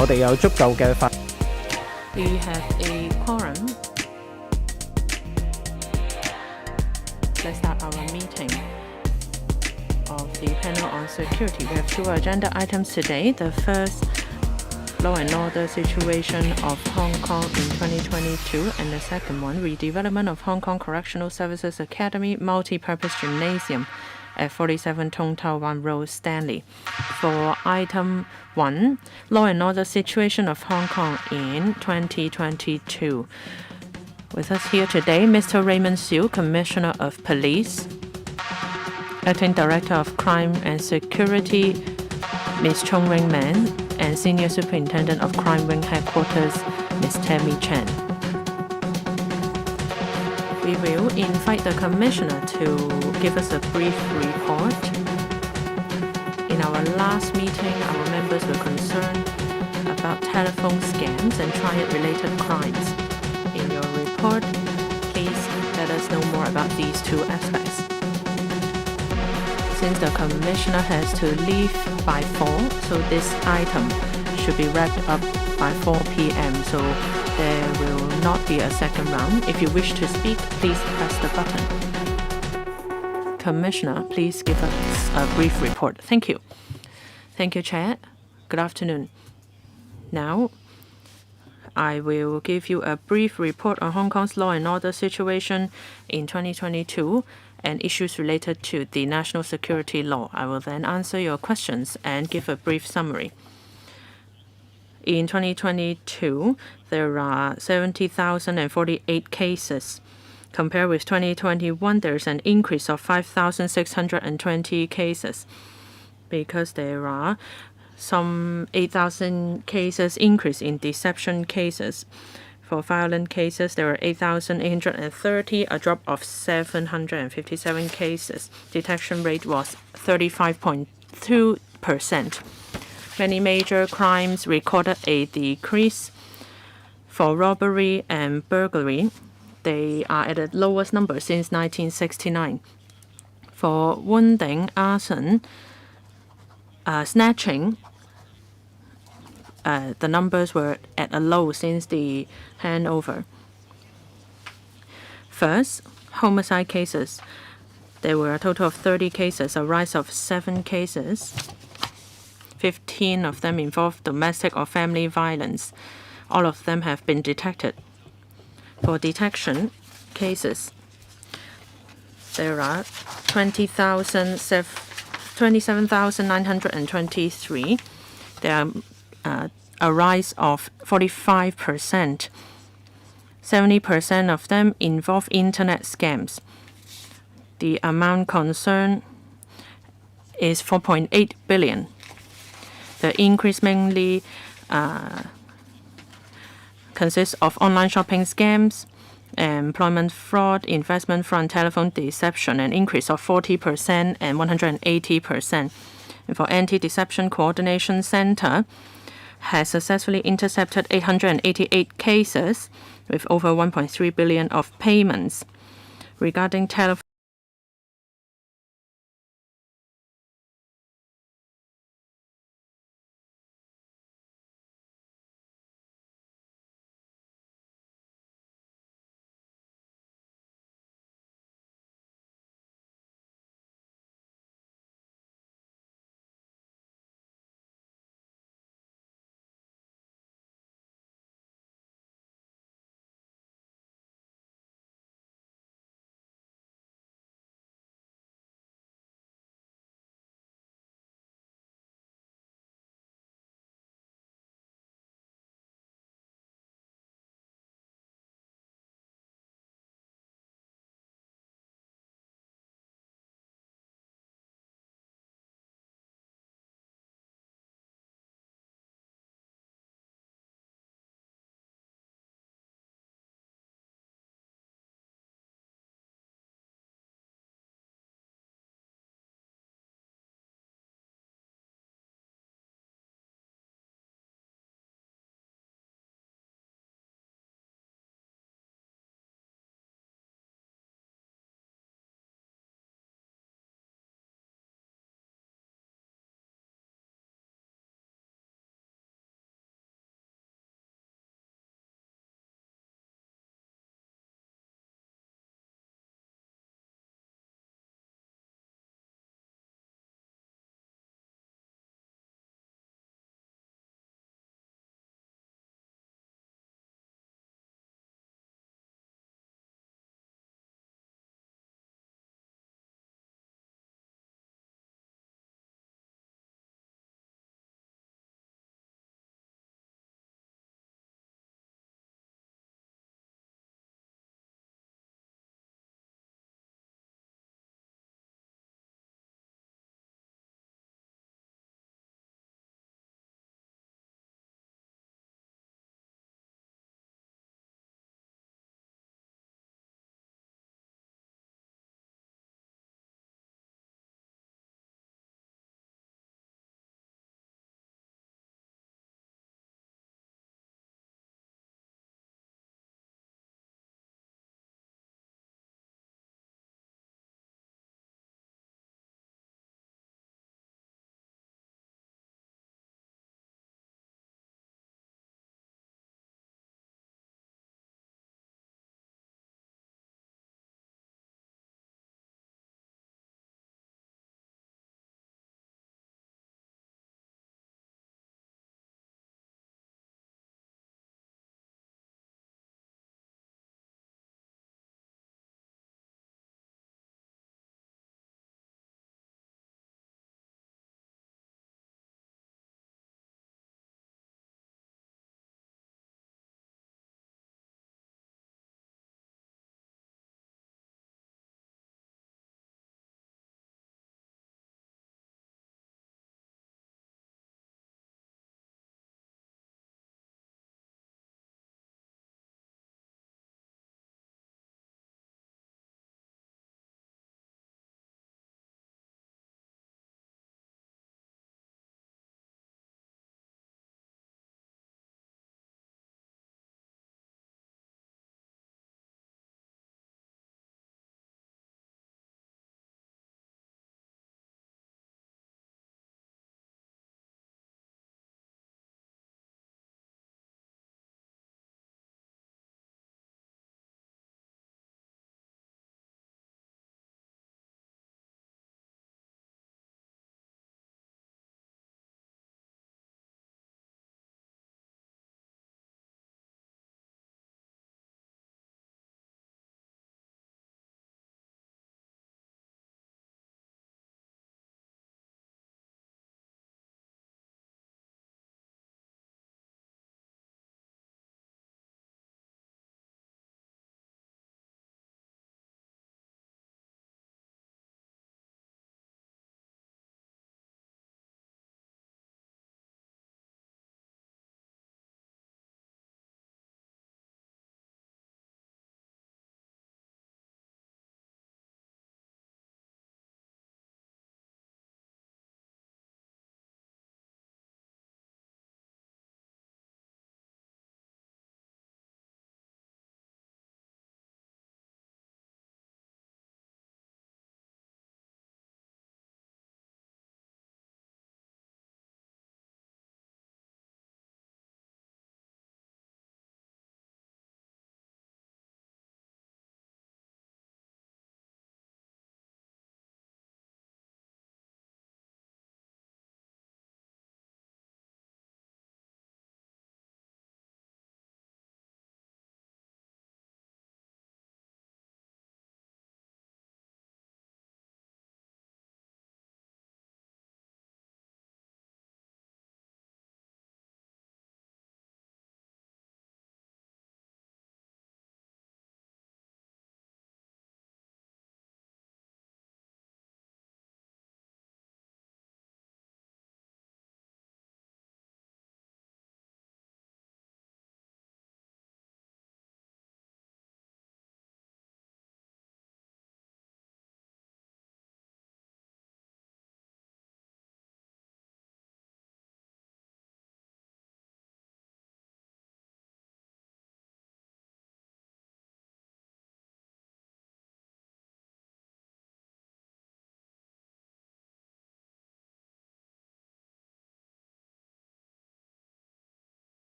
我哋有足夠嘅法。We have a quorum. Let's start our meeting of the panel on security. We have two agenda items today. The first, law and order situation of Hong Kong in 2022, and the second one, redevelopment of Hong Kong Correctional Services Academy multi-purpose gymnasium at 47 Tung Tau Wan Road, Stanley. For item 1, law and order situation of Hong Kong in 2022. With us here today, Mr. Raymond Siu, Commissioner of Police, Acting Director of Crime and Security, Ms. Chung Ring Man, and Senior Superintendent of Crime Wing Headquarters, Ms. Tammy Chen. We will invite the Commissioner to give us a brief report. In our last meeting, our members were concerned about telephone scams and triad-related crimes. In your report, please let us know more about these two aspects. Since the Commissioner has to leave by 4, so this item should be wrapped up by 4 p.m. So there will not be a second round. If you wish to speak, please press the button. Commissioner, please give us a brief report. Thank you. Thank you, Chair. Good afternoon. Now, I will give you a brief report on Hong Kong's law and order situation in 2022 and issues related to the national security law. I will then answer your questions and give a brief summary. In 2022, there are 70,048 cases. Compared with 2021, there is an increase of 5,620 cases because there are some 8,000 cases increase in deception cases. For violent cases, there are 8,830, a drop of 757 cases. Detection rate was 35.2%. Many major crimes recorded a decrease. For robbery and burglary, they are at the lowest number since 1969. For wounding, arson, snatching, the numbers were at a low since the handover. First, homicide cases. There were a total of 30 cases, a rise of 7 cases. 15 of them involved domestic or family violence. All of them have been detected. For detection cases, there are 27,923. There are a rise of 45%. 70% of them involve internet scams. The amount concerned is 4.8 billion. The increase mainly consists of online shopping scams, employment fraud, investment fraud, telephone deception, an increase of 40% and 180%. And for Anti-Deception Coordination Center, has successfully intercepted 888 cases with over 1.3 billion of payments. Regarding telephone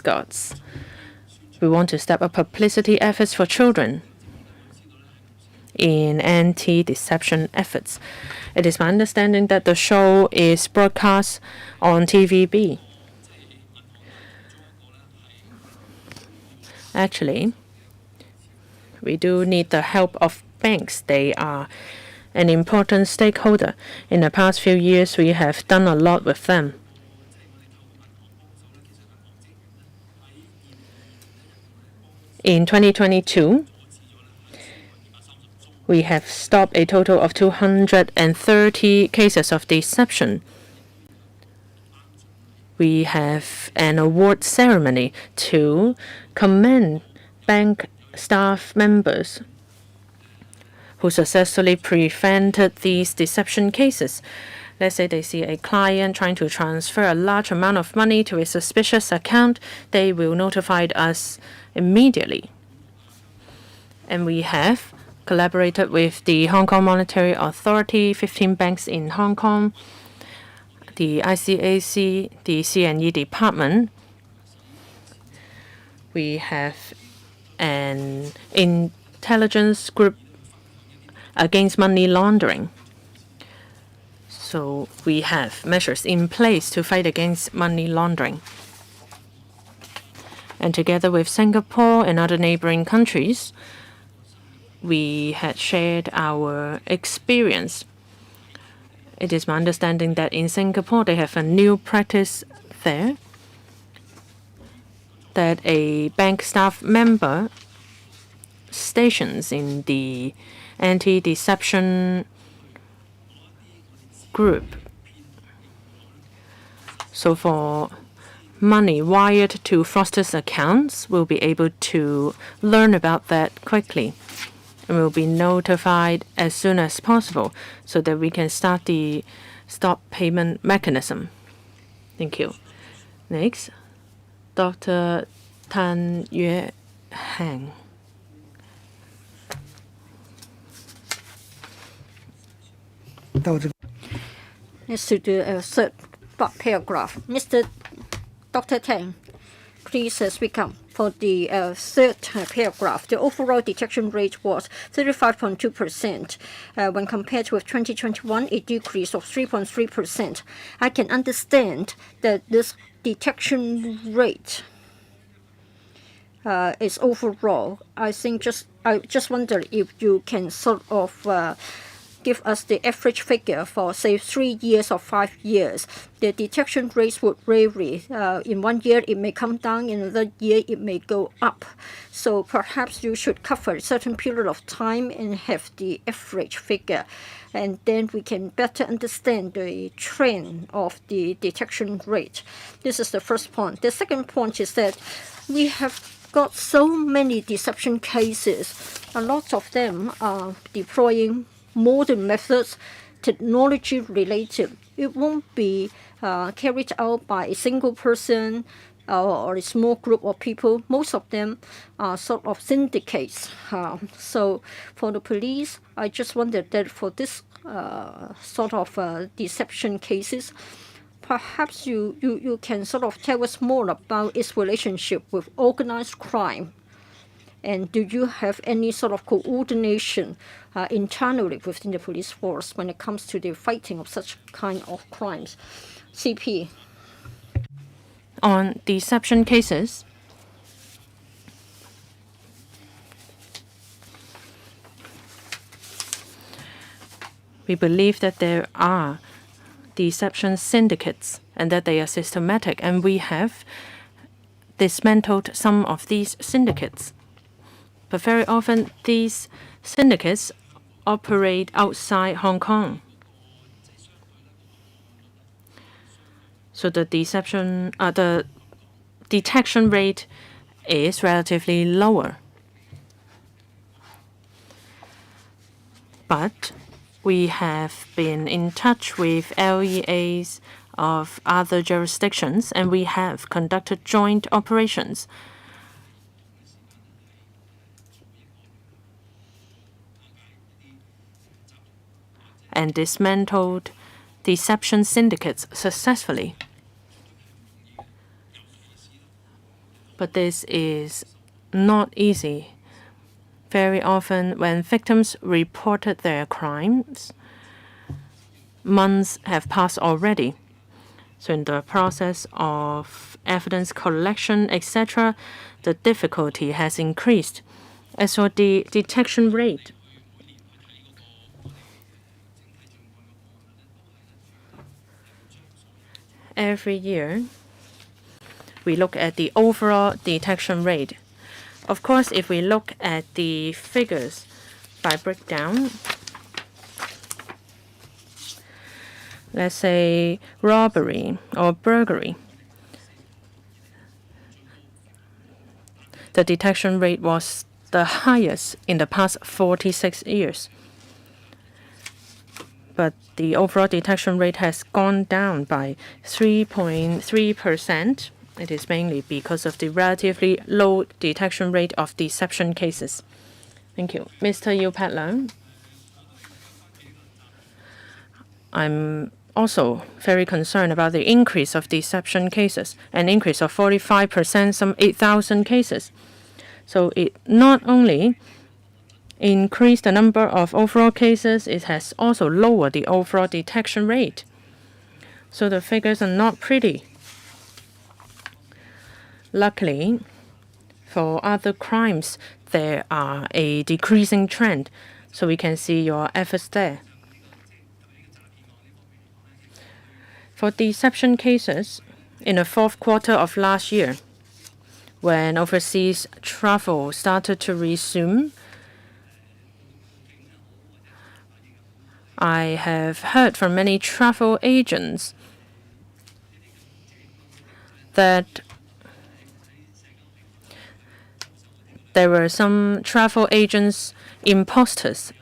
safeguards. We want to step up publicity efforts for children in anti-deception efforts. It is my understanding that the show is broadcast on TVB. Actually, we do need the help of banks. They are an important stakeholder. In the past few years, we have done a lot with them. In 2022, we have stopped a total of 230 cases of deception. We have an award ceremony to commend bank staff members who successfully prevented these deception cases. Let's say they see a client trying to transfer a large amount of money to a suspicious account, they will notify us immediately. And we have collaborated with the Hong Kong Monetary Authority, 15 banks in Hong Kong, the ICAC, the C&E department. We have an intelligence group against money laundering. So we have measures in place to fight against money laundering. And together with Singapore and other neighboring countries, we had shared our experience. It is my understanding that in Singapore they have a new practice there that a bank staff member stations in the anti-deception group. So for money wired to fraudsters' accounts, we'll be able to learn about that quickly and will be notified as soon as possible so that we can start the stop payment mechanism. Thank you. Next, Dr. Tan Yue Hang. As to the third paragraph, Mr. Dr. Tang, please speak up. For the third paragraph, the overall detection rate was 35.2%. When compared with 2021, a decrease of 3.3%. I can understand that this detection rate is overall. I just wonder if you can sort of give us the average figure for, say, 3 years or 5 years. The detection rates would vary. In 1 year, it may come down. In another year, it may go up. So perhaps you should cover a certain period of time and have the average figure. And then we can better understand the trend of the detection rate. This is the first point. The second point is that we have got so many deception cases. A lot of them are deploying modern methods, technology related. It won't be carried out by a single person or a small group of people. Most of them are sort of syndicates. So for the police, I just wondered that for this sort of deception cases, perhaps you can sort of tell us more about its relationship with organized crime. And do you have any sort of coordination internally within the police force when it comes to the fighting of such kind of crimes? CP. On deception cases, we believe that there are deception syndicates and that they are systematic, and we have dismantled some of these syndicates. But very often, these syndicates operate outside Hong Kong. So the detection rate is relatively lower. But we have been in touch with LEAs of other jurisdictions, and we have conducted joint operations. And dismantled deception syndicates successfully. But this is not easy. Very often, when victims reported their crimes, months have passed already. So in the process of evidence collection, etc., the difficulty has increased. As for the detection rate, every year we look at the overall detection rate. Of course, if we look at the figures by breakdown, let's say robbery or burglary, the detection rate was the highest in the past 46 years. But the overall detection rate has gone down by 3.3%. It is mainly because of the relatively low detection rate of deception cases. Thank you. Mr. Yu Patlang. I'm also very concerned about the increase of deception cases, an increase of 45%, some 8,000 cases. So it not only increased the number of overall cases, it has also lowered the overall detection rate. So the figures are not pretty. Luckily, for other crimes, there are a decreasing trend. So we can see your efforts there. For deception cases, in the fourth quarter of last year, when overseas travel started to resume, I have heard from many travel agents that there were some travel agents imposters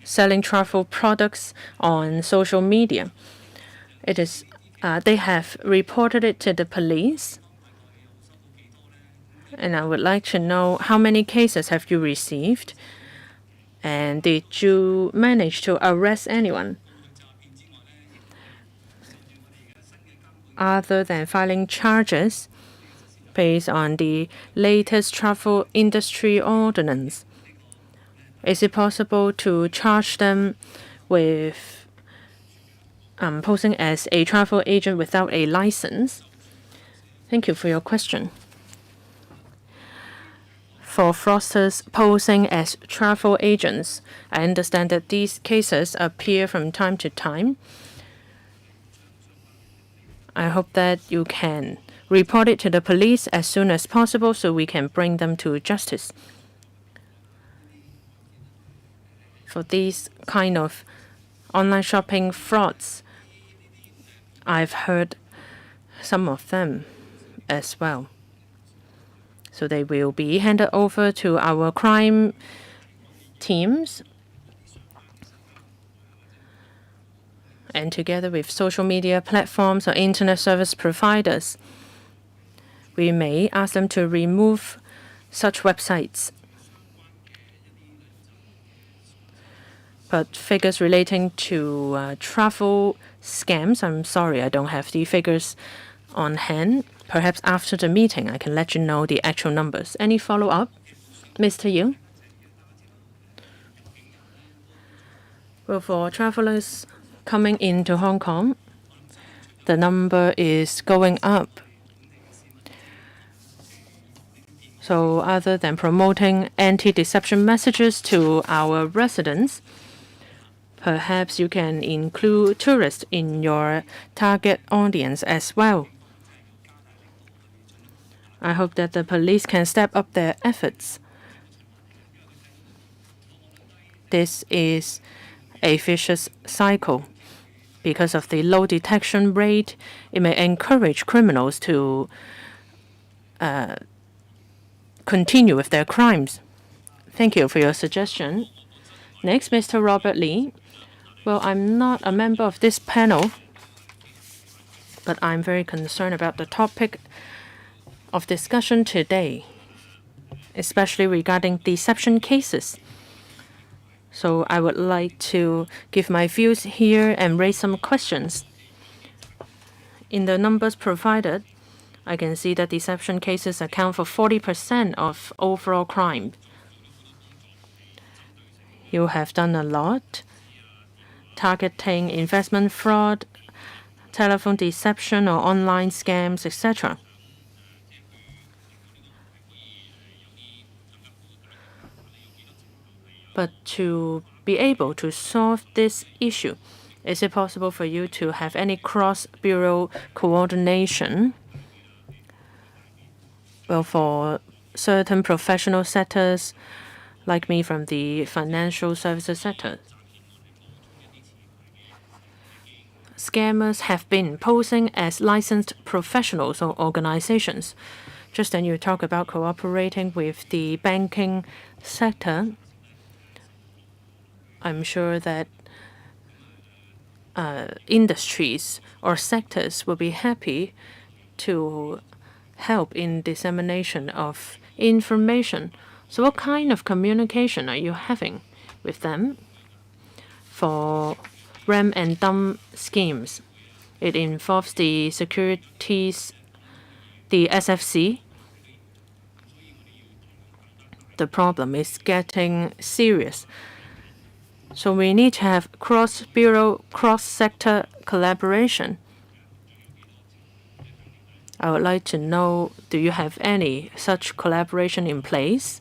selling travel products on social media. They have reported it to the police. And I would like to know how many cases have you received? And did you manage to arrest anyone? Other than filing charges based on the latest travel industry ordinance, is it possible to charge them with posing as a travel agent without a license? Thank you for your question. For fraudsters posing as travel agents, I understand that these cases appear from time to time. I hope that you can report it to the police as soon as possible so we can bring them to justice. For these kind of online shopping frauds, I've heard some of them as well. So they will be handed over to our crime teams. And together with social media platforms or internet service providers, we may ask them to remove such websites. But figures relating to travel scams, I'm sorry, I don't have the figures on hand. Perhaps after the meeting, I can let you know the actual numbers. Any follow-up, Mr. Yu? Well, for travelers coming into Hong Kong, the number is going up. So other than promoting anti-deception messages to our residents, perhaps you can include tourists in your target audience as well. I hope that the police can step up their efforts. This is a vicious cycle. Because of the low detection rate, it may encourage criminals to continue with their crimes. Thank you for your suggestion. Next, Mr. Robert Lee. Well, I'm not a member of this panel, but I'm very concerned about the topic of discussion today, especially regarding deception cases. So I would like to give my views here and raise some questions. In the numbers provided, I can see that deception cases account for 40% of overall crime. You have done a lot, targeting investment fraud, telephone deception or online scams, etc. But to be able to solve this issue, is it possible for you to have any cross-bureau coordination? Well, for certain professional sectors, like me from the financial services sector, scammers have been posing as licensed professionals or organizations. Just then you talk about cooperating with the banking sector. I'm sure that industries or sectors will be happy to help in dissemination of information. So what kind of communication are you having with them for ram and dump schemes? It involves the securities, the SFC. The problem is getting serious. So we need to have cross-bureau, cross-sector collaboration. I would like to know, do you have any such collaboration in place?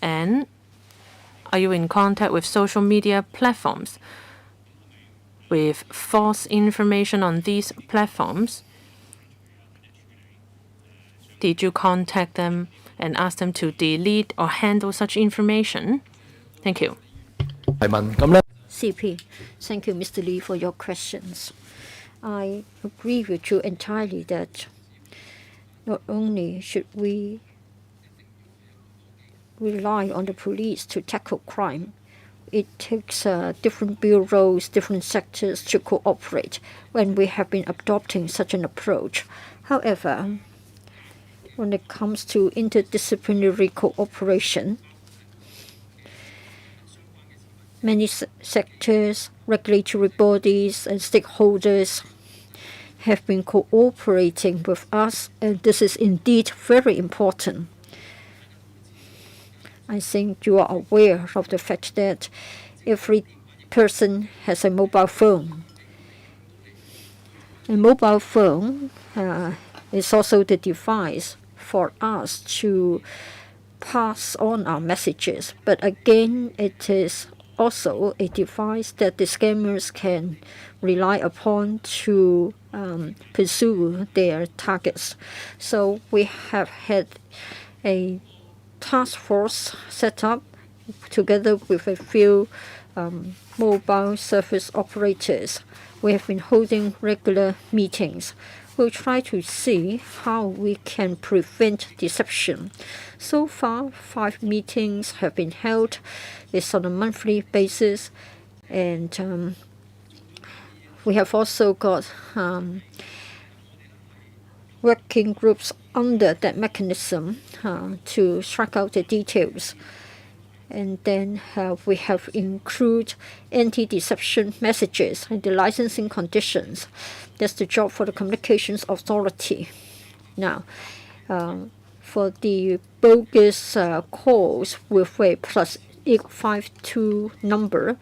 And are you in contact with social media platforms with false information on these platforms? Did you contact them and ask them to delete or handle such information? Thank you. CP, thank you, Mr. Lee, for your questions. I agree with you entirely that not only should we rely on the police to tackle crime, it takes different bureaus, different sectors to cooperate when we have been adopting such an approach. However, when it comes to interdisciplinary cooperation, many sectors, regulatory bodies, and stakeholders have been cooperating with us, and this is indeed very important. I think you are aware of the fact that every person has a mobile phone. A mobile phone is also the device for us to pass on our messages. But again, it is also a device that the scammers can rely upon to pursue their targets. So we have had a task force set up together with a few mobile service operators. We have been holding regular meetings. We'll try to see how we can prevent deception. So far, 5 meetings have been held. It's on a monthly basis, and we have also got working groups under that mechanism to strike out the details. And then we have included anti-deception messages and the licensing conditions. That's the job for the communications authority. Now, for the bogus calls with a +852 number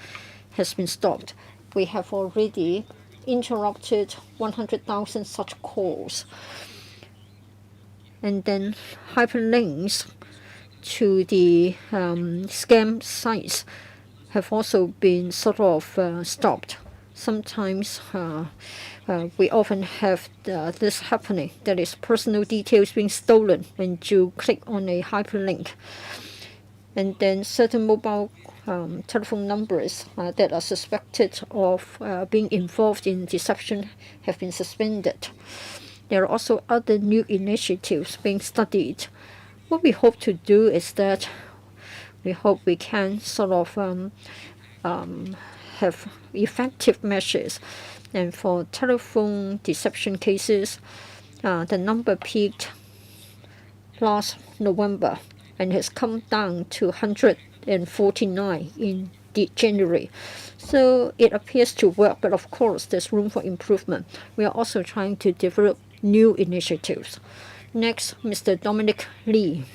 has been stopped. We have already interrupted 100,000 such calls. And then hyperlinks to the scam sites have also been sort of stopped. Sometimes we often have this happening, that is personal details being stolen when you click on a hyperlink. And then certain mobile telephone numbers that are suspected of being involved in deception have been suspended. There are also other new initiatives being studied. What we hope to do is that we hope we can sort of have effective measures. And for telephone deception cases, the number peaked last November and has come down to 149 in January. So it appears to work, but of course there's room for improvement. We are also trying to develop new initiatives. Next, Mr. Dominic Lee.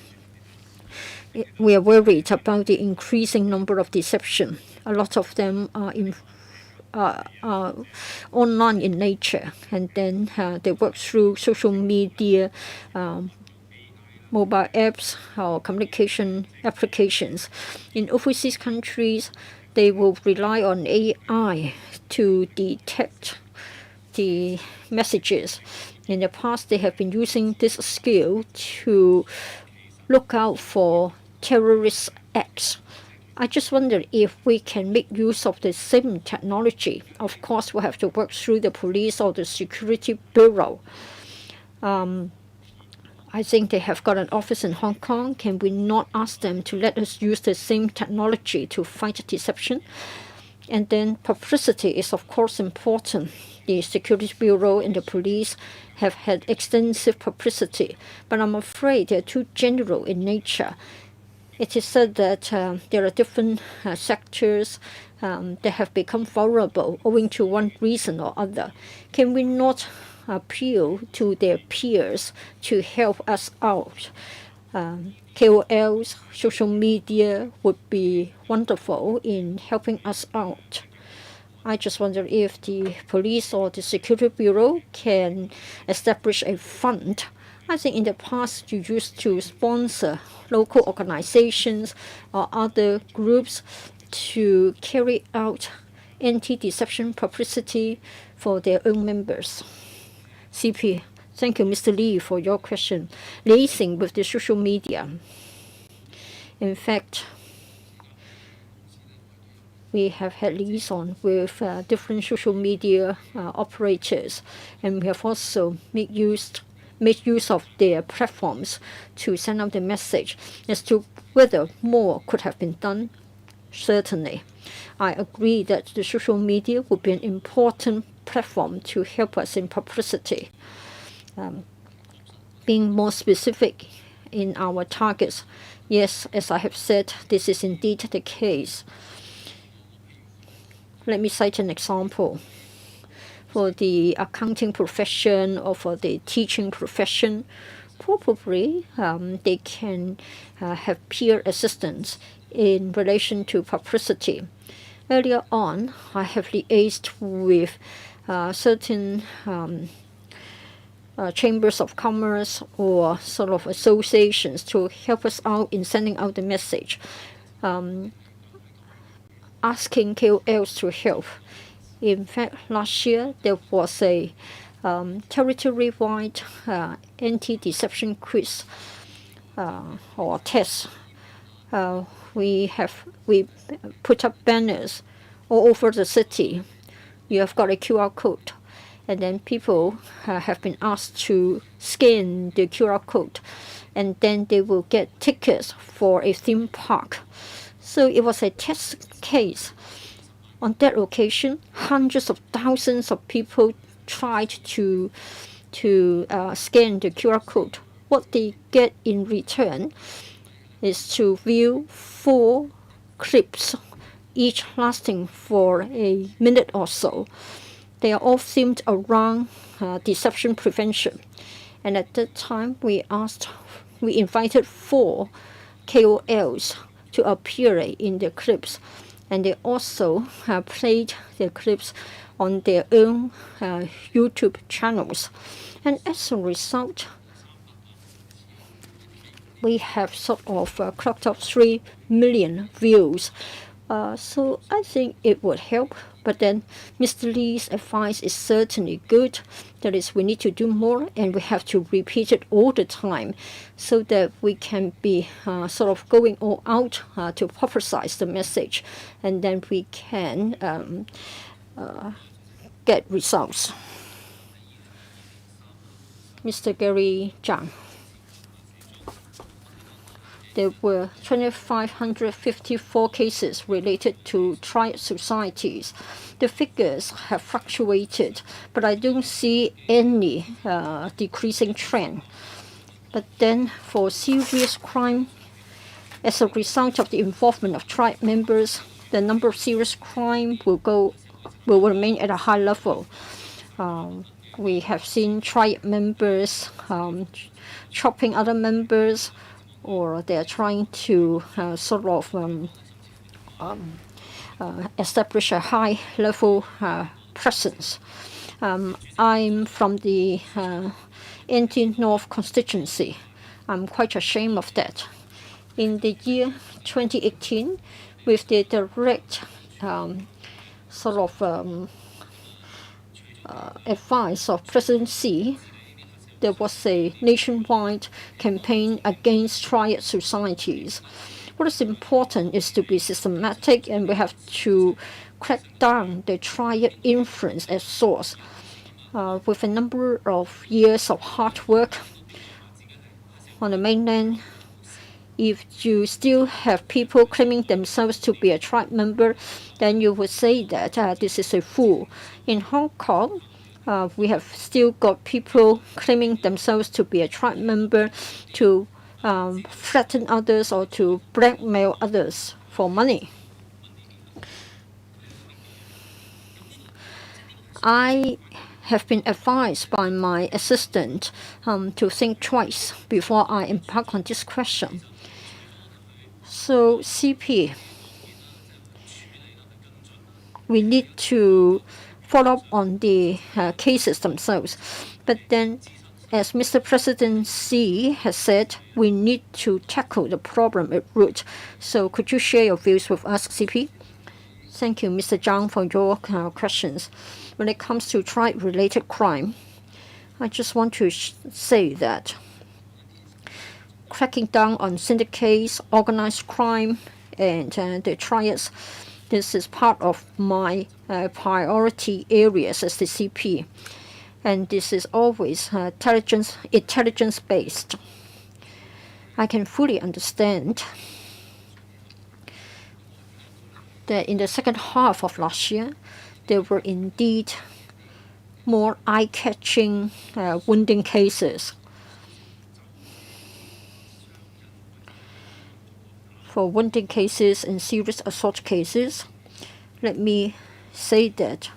We are worried about the increasing number of deception. A lot of them are online in nature, and then they work through social media, mobile apps, or communication applications. In overseas countries, they will rely on AI to detect the messages. In the past, they have been using this skill to look out for terrorist acts. I just wonder if we can make use of the same technology. Of course, we'll have to work through the police or the security bureau. I think they have got an office in Hong Kong. Can we not ask them to let us use the same technology to fight deception? And then publicity is, of course, important. The Security Bureau and the police have had extensive publicity, but I'm afraid they're too general in nature. It is said that there are different sectors that have become vulnerable owing to one reason or other. Can we not appeal to their peers to help us out? KOLs, social media would be wonderful in helping us out. I just wonder if the police or the Security Bureau can establish a fund. I think in the past you used to sponsor local organizations or other groups to carry out anti-deception publicity for their own members. CP, thank you, Mr. Lee, for your question. Liaising with the social media. In fact, we have had liaison with different social media operators, and we have also made use of their platforms to send out the message. As to whether more could have been done, certainly. I agree that the social media would be an important platform to help us in publicity. Being more specific in our targets, yes, as I have said, this is indeed the case. Let me cite an example. For the accounting profession or for the teaching profession, probably they can have peer assistance in relation to publicity. Earlier on, I have liaised with certain chambers of commerce or sort of associations to help us out in sending out the message, asking KOLs to help. In fact, last year there was a territory-wide anti-deception quiz or test. We put up banners all over the city. You have got a QR code, and then people have been asked to scan the QR code, and then they will get tickets for a theme park. So it was a test case. On that occasion, hundreds of thousands of people tried to scan the QR code. What they get in return is to view 4 clips, each lasting for a minute or so. They are all themed around deception prevention. And at that time, we invited 4 KOLs to appear in the clips. And they also played the clips on their own YouTube channels. And as a result, we have sort of clocked up 3 million views. So I think it would help. But then Mr. Lee's advice is certainly good. That is, we need to do more, and we have to repeat it all the time so that we can be sort of going all out to publicize the message, and then we can get results. Mr. Gary Zhang. There were 2,554 cases related to triad societies. The figures have fluctuated, but I don't see any decreasing trend. But then for serious crime, as a result of the involvement of triad members, the number of serious crime will remain at a high level. We have seen triad members chopping other members, or they are trying to establish a high level presence. I'm from the NT North constituency. I'm quite ashamed of that. In the year 2018, with the direct advice of President Xi, there was a nationwide campaign against triad societies. What is important is to be systematic, and we have to crack down the triad influence at source. With a number of years of hard work on the mainland, if you still have people claiming themselves to be a tribe member, then you would say that this is a fool. In Hong Kong, we have still got people claiming themselves to be a tribe member to threaten others or to blackmail others for money. I have been advised by my assistant to think twice before I embark on this question. So CP, we need to follow up on the cases themselves. But then, as Mr. President Xi has said, we need to tackle the problem at root. So could you share your views with us, CP? Thank you, Mr. Zhang, for your questions. When it comes to tribe-related crime, I just want to say that cracking down on syndicates, organized crime, and the triads, this is part of my priority areas as the CP. And this is always intelligence-based. I can fully understand that in the second half of last year, there were indeed more eye-catching wounding cases. For wounding cases and serious assault cases, let me say that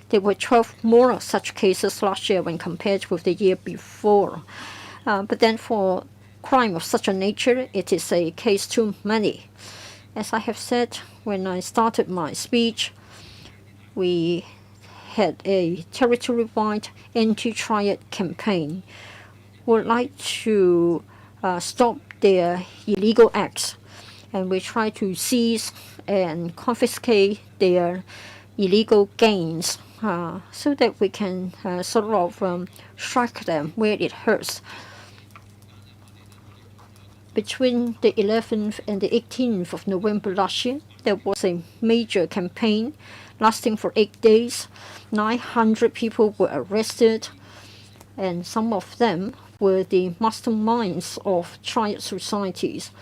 there were 12 more such cases last year when compared with the year before. But then for crime of such a nature, it is a case too many. As I have said when I started my speech, we had a territory-wide anti-triad campaign. We would like to stop their illegal acts, and we try to seize and confiscate their illegal gains so that we can strike them where it hurts. Between the 11th and the 18th of November last year, there was a major campaign lasting for 8 days. 900 people were arrested, and some of them were the masterminds of triad societies.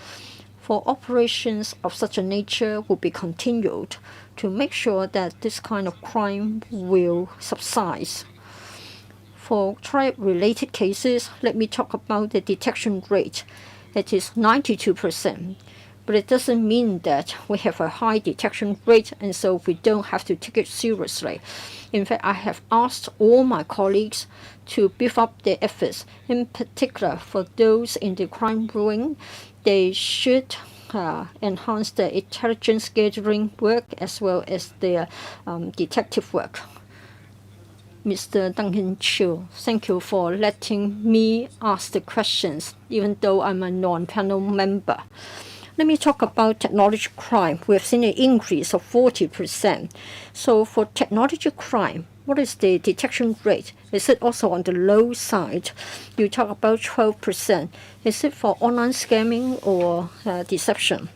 For operations of such a nature will be continued to make sure that this kind of crime will subside. For triad-related cases, let me talk about the detection rate. It is 92%, but it doesn't mean that we have a high detection rate and so we don't have to take it seriously. In fact, I have asked all my colleagues to beef up their efforts. In particular, for those in the crime ring, they should enhance their intelligence gathering work as well as their detective work. Mr. Duncan Chiu, thank you for letting me ask the questions, even though I'm a non-panel member. Let me talk about technology crime. We have seen an increase of 40%. So for technology crime, what is the detection rate? Is it also on the low side? You talk about 12%. Is it for online scamming or deception?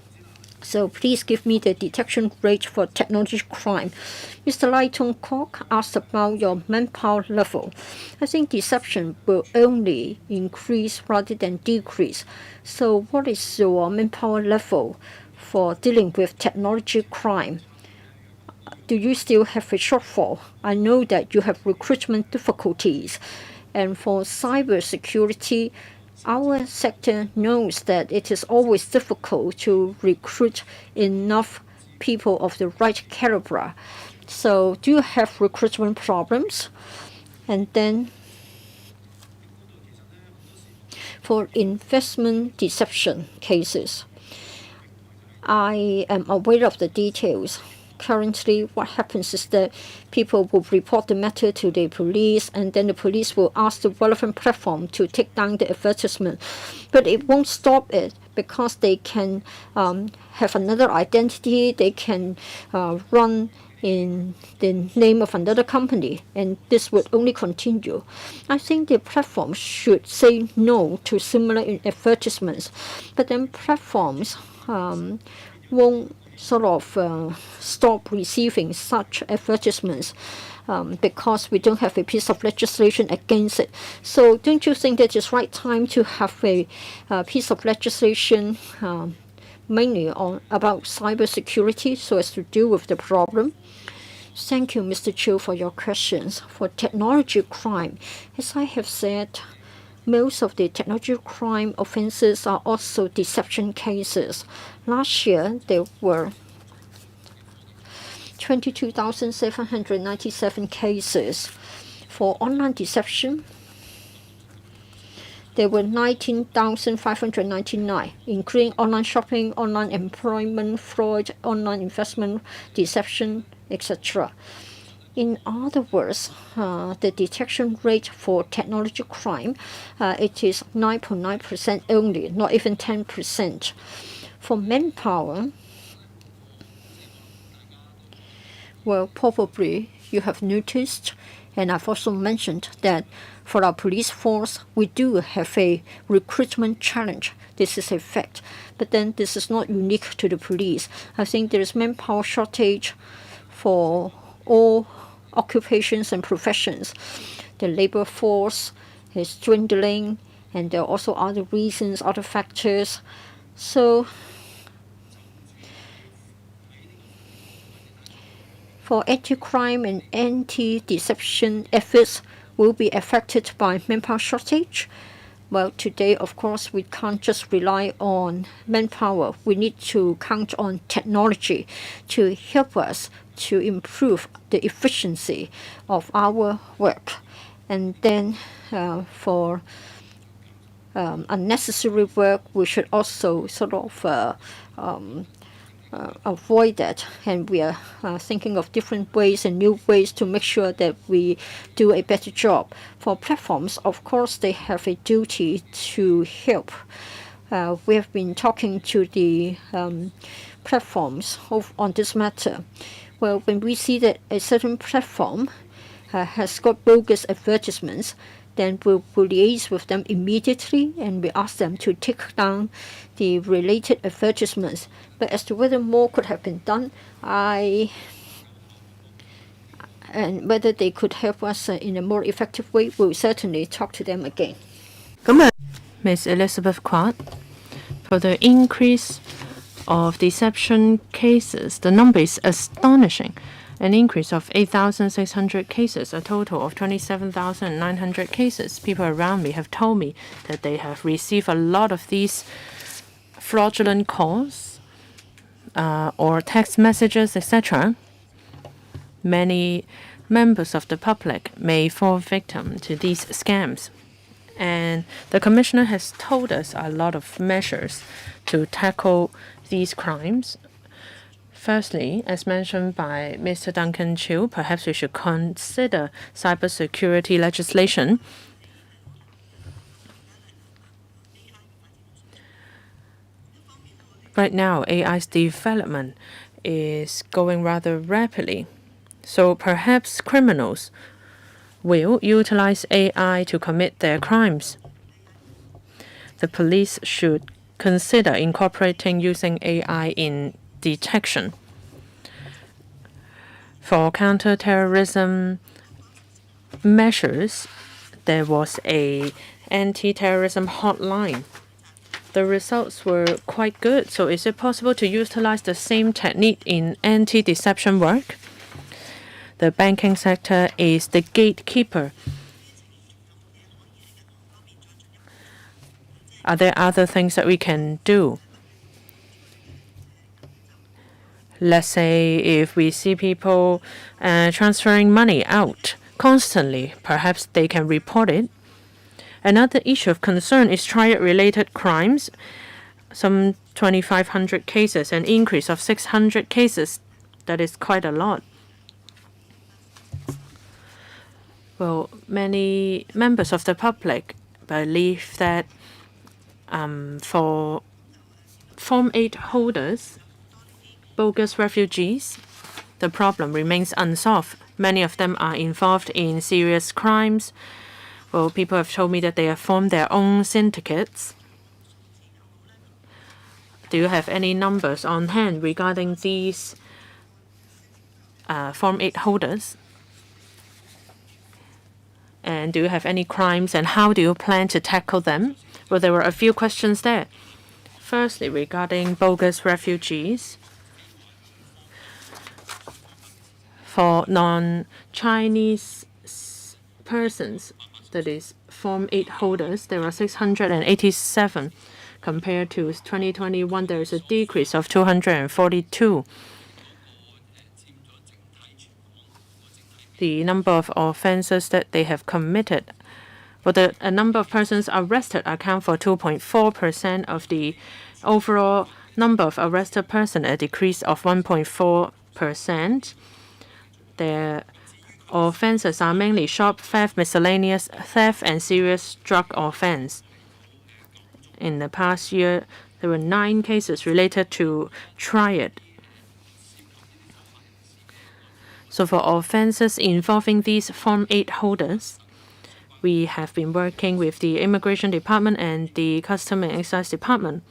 So please give me the detection rate for technology crime. Mr. Lai Tong Kok asked about your manpower level. I think deception will only increase rather than decrease. So what is your manpower level for dealing with technology crime? Do you still have a shortfall? I know that you have recruitment difficulties. And for cybersecurity, our sector knows that it is always difficult to recruit enough people of the right caliber. So do you have recruitment problems? And then for investment deception cases, I am aware of the details. Currently, what happens is that people will report the matter to the police, and then the police will ask the relevant platform to take down the advertisement. But it won't stop it, because they can have another identity, they can run in the name of another company, and this would only continue. I think the platforms should say no to similar advertisements, but then platforms won't sort of stop receiving such advertisements because we don't have a piece of legislation against it. So don't you think that it's right time to have a piece of legislation mainly about cybersecurity so as to deal with the problem? Thank you, Mr. Chiu, for your questions. For technology crime, as I have said, most of the technology crime offenses are also deception cases. Last year, there were 22,797 cases. For online deception, there were 19,599, including online shopping, online employment fraud, online investment deception, etc. In other words, the detection rate for technology crime, it is 9.9% only, not even 10%. For manpower, well, probably you have noticed, and I've also mentioned that for our police force, we do have a recruitment challenge. This is a fact. But then this is not unique to the police. I think there is manpower shortage for all occupations and professions. The labor force is dwindling, and there are also other reasons, other factors. So for anti-crime and anti-deception efforts will be affected by manpower shortage. Well, today, of course, we can't just rely on manpower. We need to count on technology to help us to improve the efficiency of our work. And then for unnecessary work, we should also sort of avoid that, and we are thinking of different ways and new ways to make sure that we do a better job. For platforms, of course, they have a duty to help. We have been talking to the platforms on this matter. Well, when we see that a certain platform has got bogus advertisements, then we'll liaise with them immediately, and we ask them to take down the related advertisements. But as to whether more could have been done, and whether they could help us in a more effective way, we'll certainly talk to them again. Ms. Elizabeth Quat, for the increase of deception cases, the number is astonishing. An increase of 8,600 cases, a total of 27,900 cases. People around me have told me that they have received a lot of these fraudulent calls or text messages, etc. Many members of the public may fall victim to these scams. And the Commissioner has told us a lot of measures to tackle these crimes. Firstly, as mentioned by Mr. Duncan Chiu, perhaps we should consider cybersecurity legislation. Right now, AI's development is going rather rapidly, so perhaps criminals will utilize AI to commit their crimes. The police should consider incorporating using AI in detection. For counterterrorism measures, there was a anti-terrorism hotline. The results were quite good. So is it possible to utilize the same technique in anti-deception work? The banking sector is the gatekeeper. Are there other things that we can do? Let's say if we see people transferring money out constantly, perhaps they can report it. Another issue of concern is triad-related crimes. Some 2,500 cases, an increase of 600 cases. That is quite a lot. Well, many members of the public believe that for Form 8 holders, bogus refugees, the problem remains unsolved. Many of them are involved in serious crimes. Well, people have told me that they have formed their own syndicates. Do you have any numbers on hand regarding these Form 8 holders? And do you have any crimes, and how do you plan to tackle them? Well, there were a few questions there. Firstly, regarding bogus refugees. For non-Chinese persons, that is Form 8 holders, there are 687. Compared to 2021, there is a decrease of 242. The number of offenses that they have committed, well, the number of persons arrested account for 2.4% of the overall number of arrested persons, a decrease of 1.4%. Their offenses are mainly shop theft, miscellaneous theft, and serious drug offense. In the past year, there were 9 cases related to triad. So for offenses involving these Form 8 holders, we have been working with the Immigration Department and the Custom and Excise Department.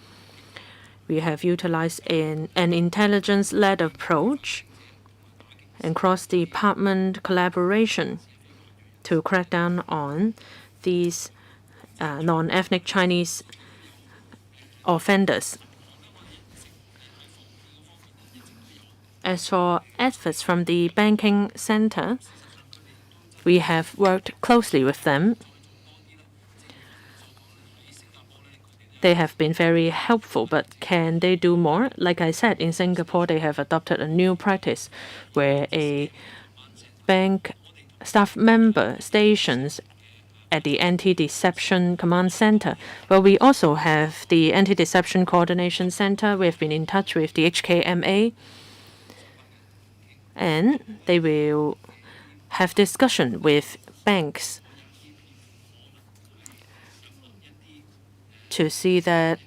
We have utilized an intelligence-led approach and cross-department collaboration to crack down on these non-ethnic Chinese offenders. As for efforts from the banking center, we have worked closely with them. They have been very helpful, but can they do more? Like I said, in Singapore, they have adopted a new practice where a bank staff member stations at the Anti-Deception Command Center. But we also have the Anti-Deception Coordination Center. We have been in touch with the HKMA, and they will have discussion with banks to see that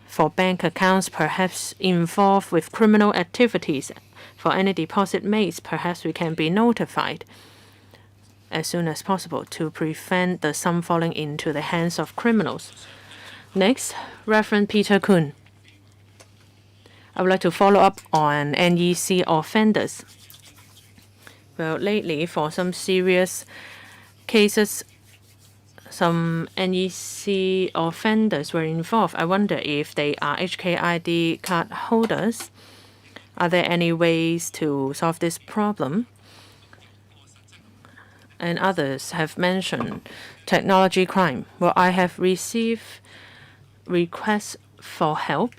for bank accounts perhaps involved with criminal activities, for any deposit made, perhaps we can be notified as soon as possible to prevent the sum falling into the hands of criminals. Next, Reverend Peter Kuhn. I would like to follow up on NEC offenders. Well, lately, for some serious cases, some NEC offenders were involved. I wonder if they are HKID card holders. Are there any ways to solve this problem? And others have mentioned technology crime. Well, I have received requests for help.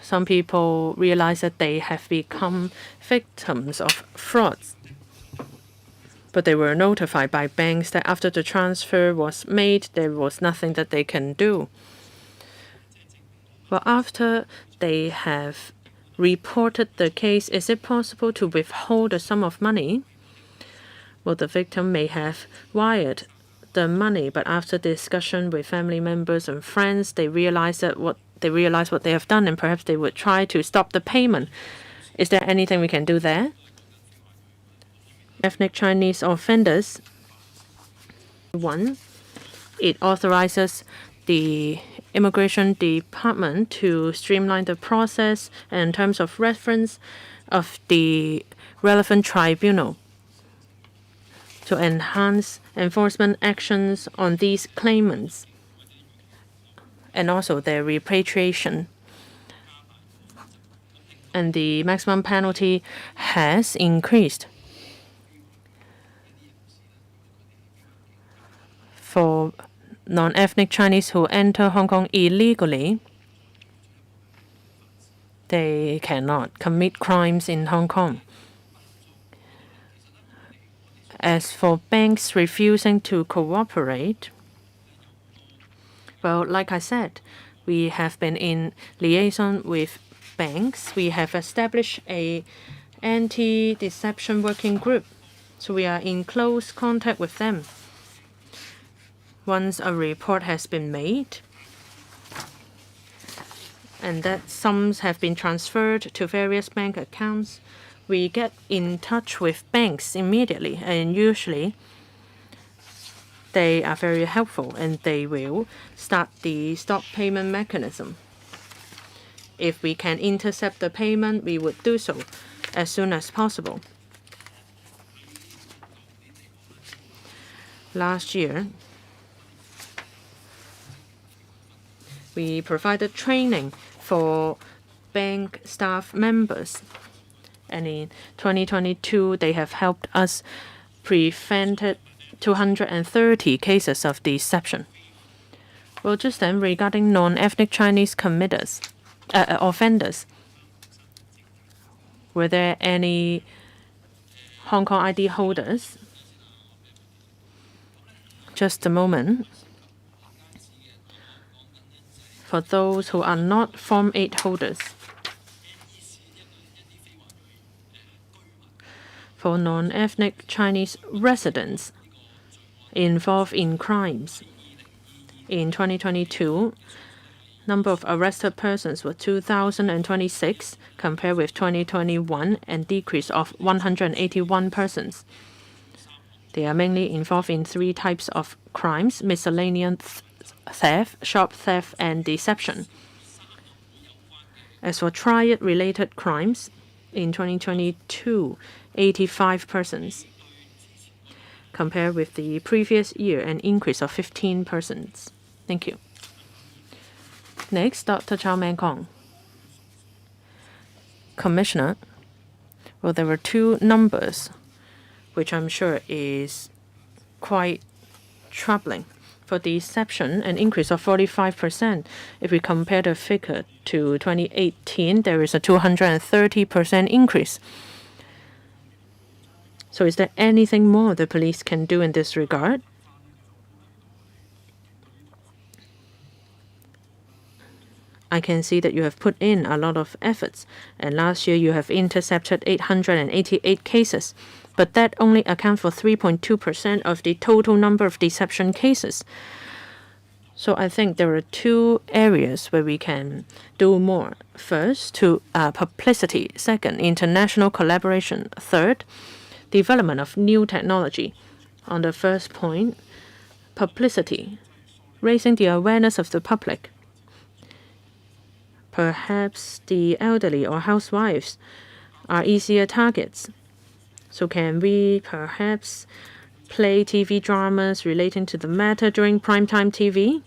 Some people realize that they have become victims of frauds, but they were notified by banks that after the transfer was made, there was nothing that they can do. Well, after they have reported the case, is it possible to withhold a sum of money? Well, the victim may have wired the money, but after discussion with family members and friends, they realize what they have done, and perhaps they would try to stop the payment. Is there anything we can do there? Ethnic Chinese offenders. 1. It authorizes the Immigration Department to streamline the process and in terms of reference of the relevant tribunal to enhance enforcement actions on these claimants and also their repatriation. And the maximum penalty has increased. For non-ethnic Chinese who enter Hong Kong illegally, They cannot commit crimes in Hong Kong. As for banks refusing to cooperate, well, like I said, we have been in liaison with banks. We have established a anti-deception working group. So we are in close contact with them. Once a report has been made and that sums have been transferred to various bank accounts, we get in touch with banks immediately, and usually they are very helpful and they will start the stop payment mechanism. If we can intercept the payment, we would do so as soon as possible. Last year, we provided training for bank staff members. And in 2022, they have helped us prevented 230 cases of deception. Well, just then, regarding non-ethnic Chinese offenders, were there any Hong Kong ID holders? Just a moment. For those who are not Form 8 holders, for non-ethnic Chinese residents involved in crimes, in 2022, number of arrested persons were 2,026 compared with 2021, and decrease of 181 persons. They are mainly involved in 3 types of crimes: miscellaneous theft, shop theft, and deception. As for triad-related crimes, in 2022, 85 persons, compared with the previous year, an increase of 15 persons. Thank you. Next, Dr. Chow Man Kong. Commissioner, well, there were 2 numbers, which I'm sure is quite troubling. For deception, an increase of 45%. If we compare the figure to 2018, there is a 230% increase. So is there anything more the police can do in this regard? I can see that you have put in a lot of efforts, and last year you have intercepted 888 cases, but that only accounts for 3.2% of the total number of deception cases. So I think there are 2 areas where we can do more. First, publicity. Second, international collaboration. Third, development of new technology. On the first point, publicity, raising the awareness of the public. Perhaps the elderly or housewives are easier targets. So can we perhaps play TV dramas relating to the matter during primetime TV?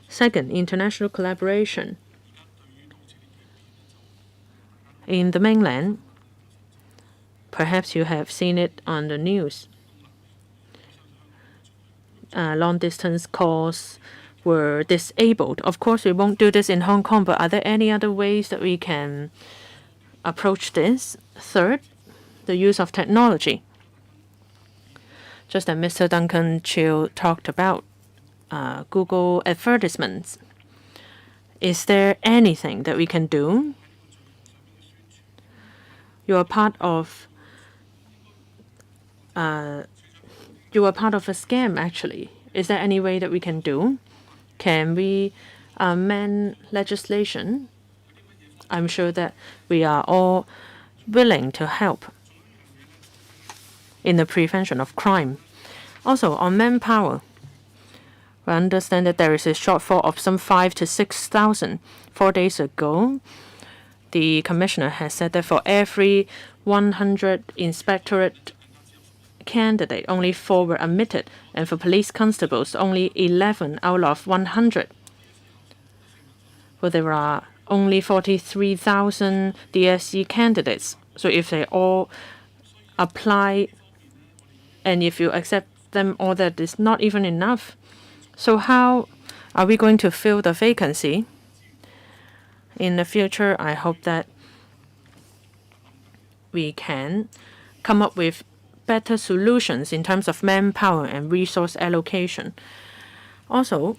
Second, international collaboration. In the mainland, perhaps you have seen it on the news. Long-distance calls were disabled. Of course, we won't do this in Hong Kong, but are there any other ways that we can approach this? Third, the use of technology. Just as Mr. Duncan Chiu talked about Google advertisements. Is there anything that we can do? You are part of a scam, actually. Is there any way that we can do? Can we amend legislation? I'm sure that we are all willing to help in the prevention of crime. Also, on manpower, we understand that there is a shortfall of some 5,000 to 6,000. 4 days ago, the commissioner has said that for every 100 inspectorate candidate, only 4 were admitted, and for police constables, only 11 out of 100. Well, there are only 43,000 DSE candidates. So if they all apply, and if you accept them all, that is not even enough. So how are we going to fill the vacancy? In the future, I hope that we can come up with better solutions in terms of manpower and resource allocation. Also,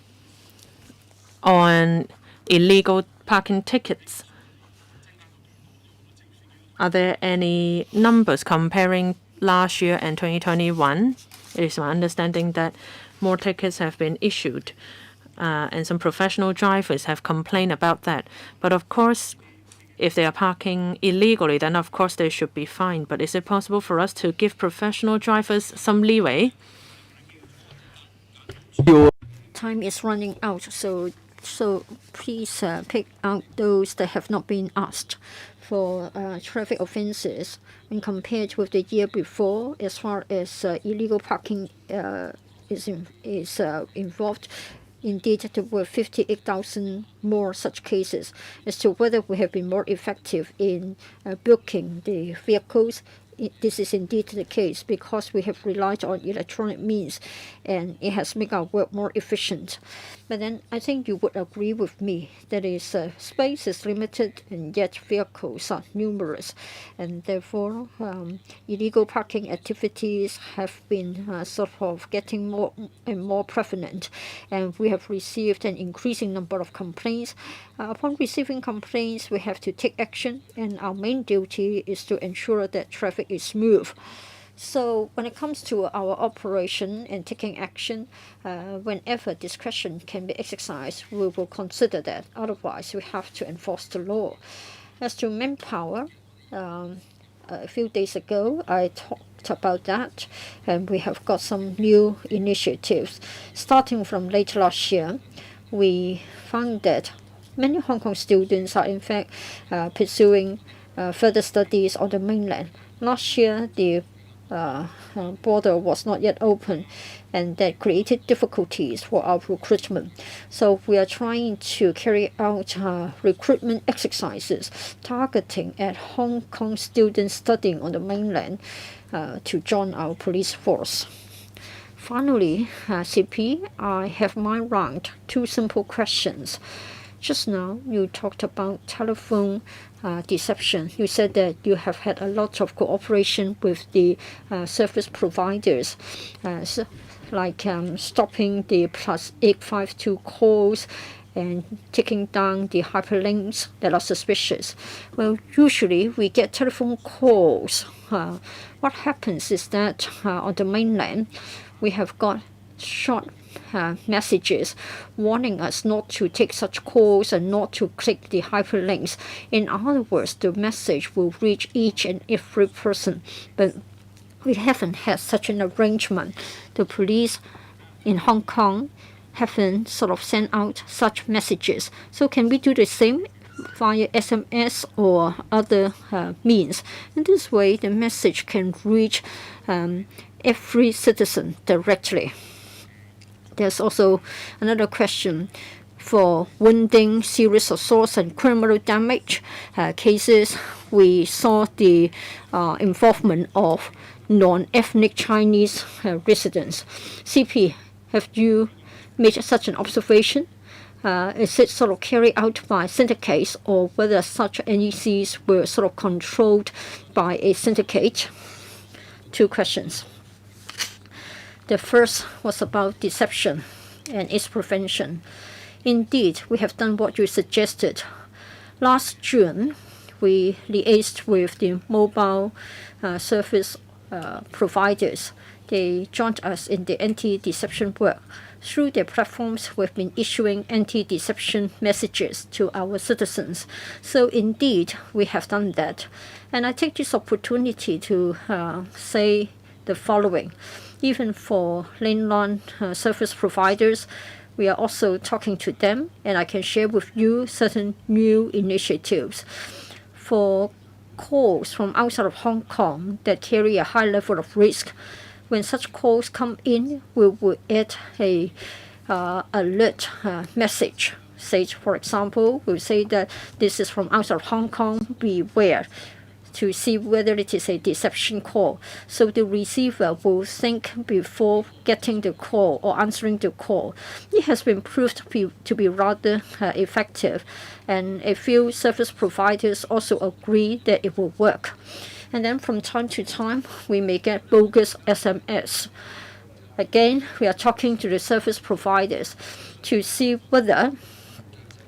on illegal parking tickets, are there any numbers comparing last year and 2021? It is my understanding that more tickets have been issued, and some professional drivers have complained about that. But of course, if they are parking illegally, then of course they should be fined. But is it possible for us to give professional drivers some leeway? Time is running out, so please pick out those that have not been asked for traffic offences when compared with the year before. As far as illegal parking is involved, indeed, there were 58,000 more such cases. As to whether we have been more effective in booking the vehicles, this is indeed the case because we have relied on electronic means and it has made our work more efficient. But then I think you would agree with me that space is limited and yet vehicles are numerous, and therefore illegal parking activities have been sort of getting more and more prevalent, and we have received an increasing number of complaints. Upon receiving complaints, we have to take action, and our main duty is to ensure that traffic is smooth. So when it comes to our operation and taking action, whenever discretion can be exercised, we will consider that. Otherwise, we have to enforce the law. As to manpower, a few days ago, I talked about that, and we have got some new initiatives. Starting from late last year, we found that many Hong Kong students are in fact pursuing further studies on the mainland. Last year, the border was not yet open, and that created difficulties for our recruitment. So we are trying to carry out recruitment exercises targeting at Hong Kong students studying on the mainland to join our police force. Finally, CP, I have my round two simple questions. Just now, you talked about telephone deception. You said that you have had a lot of cooperation with the service providers, like stopping the +852 calls and taking down the hyperlinks that are suspicious. Well, usually we get telephone calls. What happens is that on the mainland, we have got short messages warning us not to take such calls and not to click the hyperlinks. In other words, the message will reach each and every person, but we haven't had such an arrangement. The police in Hong Kong haven't sort of sent out such messages. So can we do the same via SMS or other means? In this way, the message can reach every citizen directly. There's also another question for wounding, serious assaults, and criminal damage cases. We saw the involvement of non-ethnic Chinese residents. CP, have you made such an observation? Is it sort of carried out by syndicates, or whether such NECs were sort of controlled by a syndicate? Two questions. The first was about deception and its prevention. Indeed, we have done what you suggested. Last June, we liaised with the mobile service providers. They joined us in the anti-deception work. Through their platforms, we've been issuing anti-deception messages to our citizens. So indeed, we have done that. And I take this opportunity to say the following. Even for mainland service providers, we are also talking to them, and I can share with you certain new initiatives. For calls from outside of Hong Kong that carry a high level of risk, when such calls come in, we will add a alert message. Say, for example, we'll say that this is from outside of Hong Kong, beware, to see whether it is a deception call. So the receiver will think before getting the call or answering the call. It has been proved to be rather effective, and a few service providers also agree that it will work. And then from time to time, we may get bogus SMS. Again, we are talking to the service providers to see whether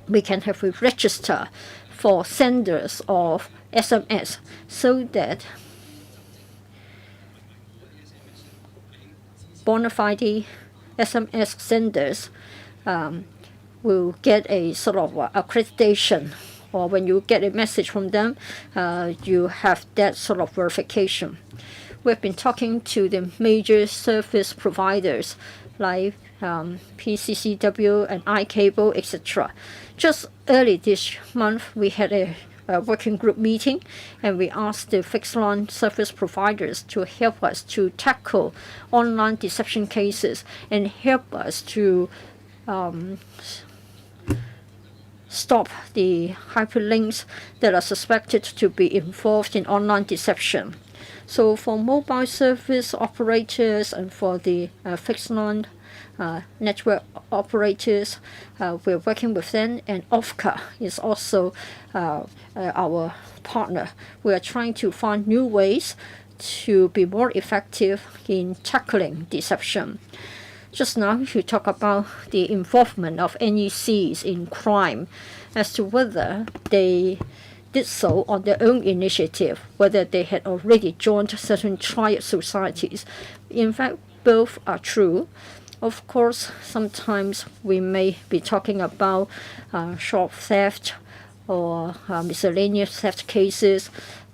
we can have a register for senders of SMS so that bona fide SMS senders will get a sort of accreditation, or when you get a message from them, you have that sort of verification. We've been talking to the major service providers like PCCW and iCable, etc. Just early this month, we had a working group meeting, and we asked the fixed line service providers to help us to tackle online deception cases and help us to stop the hyperlinks that are suspected to be involved in online deception. So for mobile service operators and for the fixed line network operators, we're working with them, and OFCA is also our partner. We are trying to find new ways to be more effective in tackling deception. Just now, you talk about the involvement of NECs in crime, as to whether they did so on their own initiative, whether they had already joined certain triad societies. In fact, both are true. Of course, sometimes we may be talking about shop theft or miscellaneous theft cases,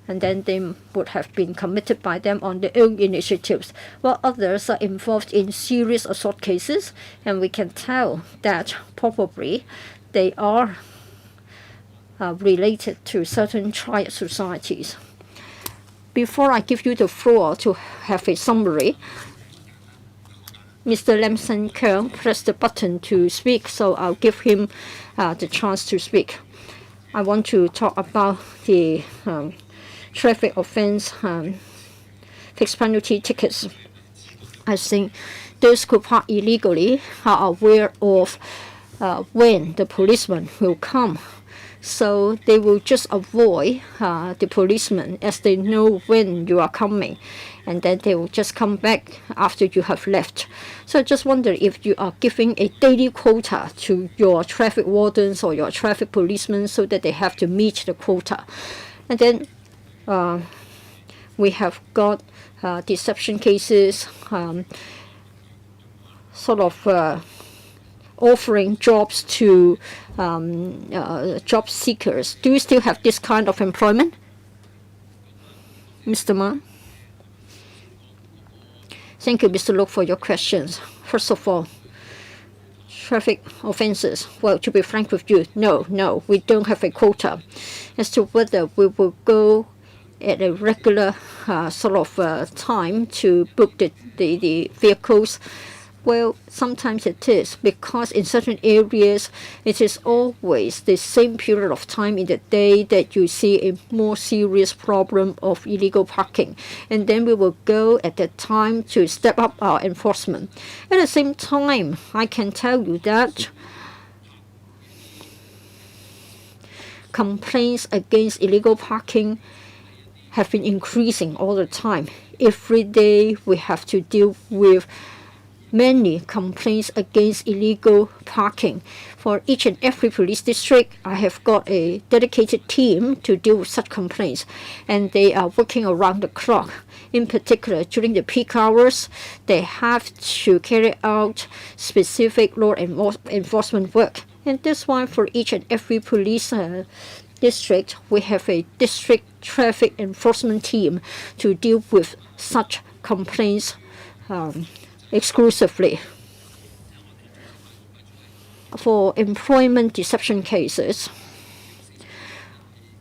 and then they would have been committed by them on their own initiatives, while others are involved in serious assault cases, and we can tell that probably they are related to certain triad societies. Before I give you the floor to have a summary, Mr. Lam San Keung pressed the button to speak, so I'll give him the chance to speak. I want to talk about the traffic offense fixed penalty tickets. I think those who park illegally are aware of when the policeman will come, so they will just avoid the policeman, as they know when you are coming, and then they will just come back after you have left. So I just wonder if you are giving a daily quota to your traffic wardens or your traffic policemen so that they have to meet the quota. And then we have got deception cases, sort of offering jobs to job seekers. Do you still have this kind of employment, Mr. Ma? Thank you, Mr. Look, for your questions. First of all, traffic offenses. Well, to be frank with you, no, we don't have a quota. As to whether we will go at a regular sort of time to book the vehicles, well, sometimes it is, because in certain areas it is always the same period of time in the day that you see a more serious problem of illegal parking, and then we will go at that time to step up our enforcement. At the same time, I can tell you that complaints against illegal parking have been increasing all the time. Every day we have to deal with many complaints against illegal parking. For each and every police district, I have got a dedicated team to deal with such complaints, and they are working around the clock. In particular, during the peak hours, they have to carry out specific law enforcement work. And that's why for each and every police district, we have a district traffic enforcement team to deal with such complaints exclusively. For employment deception cases,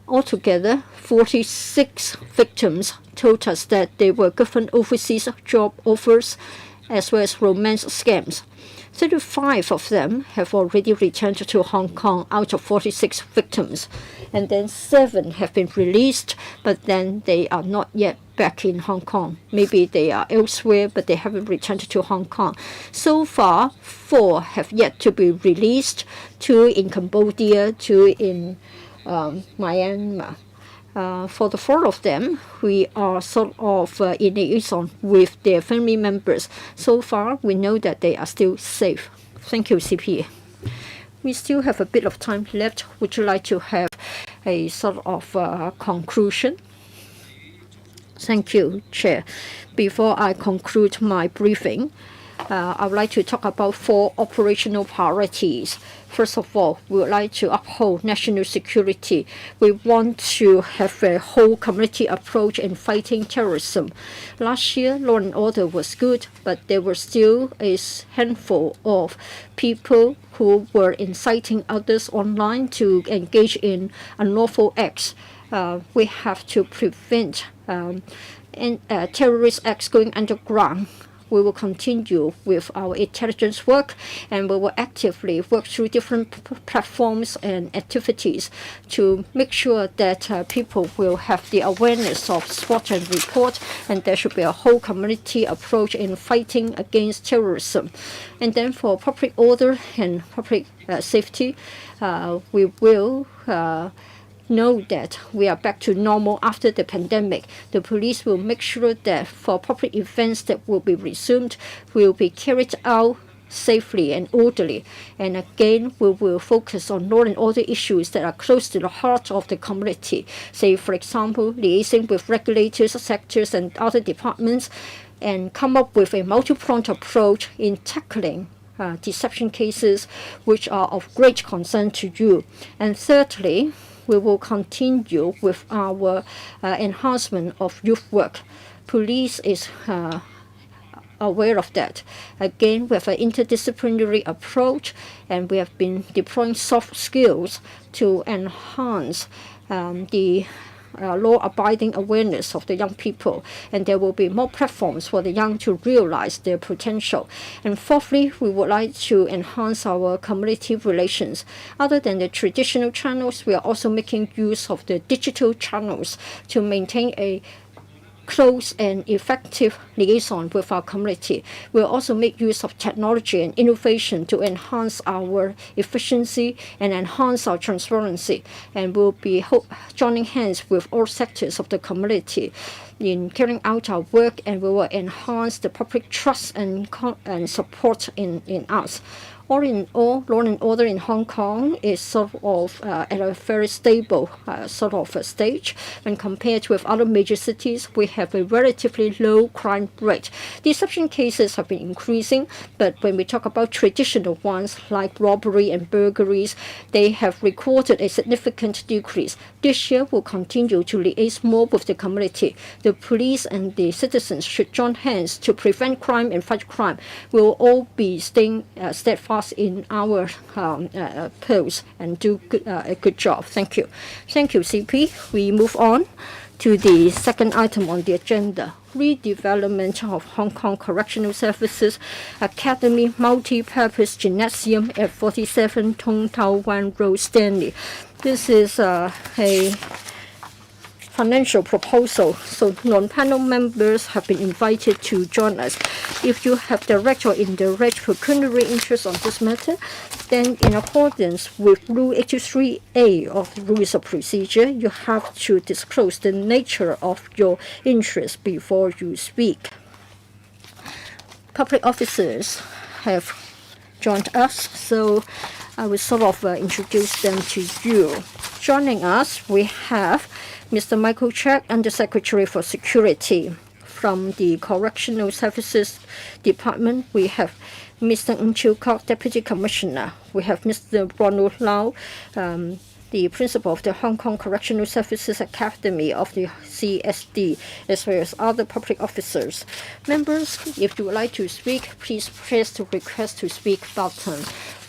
altogether 46 victims told us that they were given overseas job offers as well as romance scams. 35 of them have already returned to Hong Kong out of 46 victims, and then 7 have been released, but then they are not yet back in Hong Kong. Maybe they are elsewhere, but they haven't returned to Hong Kong. So far, 4 have yet to be released, 2 in Cambodia, 2 in Myanmar. For the four of them, we are sort of in liaison with their family members. So far, we know that they are still safe. Thank you, CP. We still have a bit of time left. Would you like to have a sort of conclusion? Thank you, Chair. Before I conclude my briefing, I would like to talk about 4 operational priorities. First of all, we would like to uphold national security. We want to have a whole community approach in fighting terrorism. Last year, law and order was good, but there were still a handful of people who were inciting others online to engage in unlawful acts. We have to prevent terrorist acts going underground. We will continue with our intelligence work, and we will actively work through different platforms and activities to make sure that people will have the awareness of spot and report, and there should be a whole community approach in fighting against terrorism. And then for public order and public safety, we will know that we are back to normal after the pandemic. The police will make sure that for public events that will be resumed will be carried out safely and orderly. And again, we will focus on law and order issues that are close to the heart of the community. Say, for example, liaising with regulators, sectors, and other departments, and come up with a multi-pronged approach in tackling deception cases which are of great concern to you. And thirdly, we will continue with our enhancement of youth work. Police is aware of that. Again, we have an interdisciplinary approach, and we have been deploying soft skills to enhance the law-abiding awareness of the young people, and there will be more platforms for the young to realize their potential. And fourthly, we would like to enhance our community relations. Other than the traditional channels, we are also making use of the digital channels to maintain a close and effective liaison with our community. We'll also make use of technology and innovation to enhance our efficiency and enhance our transparency. And we'll be joining hands with all sectors of the community in carrying out our work, and we will enhance the public trust and support in us. All in all, law and order in Hong Kong is sort of at a very stable sort of a stage. When compared with other major cities, we have a relatively low crime rate. Deception cases have been increasing, but when we talk about traditional ones like robbery and burglaries, they have recorded a significant decrease. This year, we'll continue to liaise more with the community. The police and the citizens should join hands to prevent crime and fight crime. We'll all be staying steadfast in our post and do a good job. Thank you. Thank you, CP. We move on to the second item on the agenda. Redevelopment of Hong Kong Correctional Services Academy Multi-Purpose Gymnasium at 47 Tung Tau Wan Road, Stanley. This is a financial proposal, so non-panel members have been invited to join us. If you have direct or indirect pecuniary interest on this matter, then in accordance with Rule 83A of the Rules of Procedure, you have to disclose the nature of your interest before you speak. Public officers have joined us, so I will sort of introduce them to you. Joining us, we have Mr. Michael Check, Undersecretary for Security. From the Correctional Services Department, we have Mr. Ng Chiu Kok, Deputy Commissioner. We have Mr. Ronald Lau, the Principal of the Hong Kong Correctional Services Academy of the CSD, as well as other public officers. Members, if you would like to speak, please press the Request to Speak button.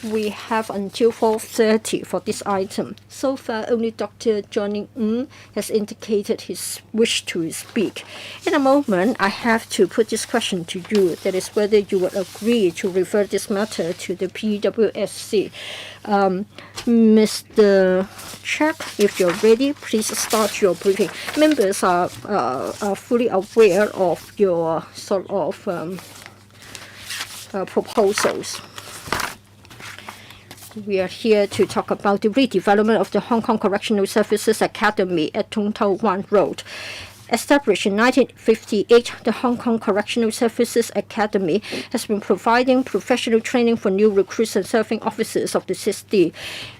We have until 4:30 for this item. So far, only Dr. Johnny Ng has indicated his wish to speak. In a moment, I have to put this question to you, that is whether you would agree to refer this matter to the PWSC. Mr. Check, if you're ready, please start your briefing. Members are fully aware of your sort of proposals. We are here to talk about the redevelopment of the Hong Kong Correctional Services Academy at Tung Tau Wan Road. Established in 1958, the Hong Kong Correctional Services Academy has been providing professional training for new recruits and serving officers of the CSD.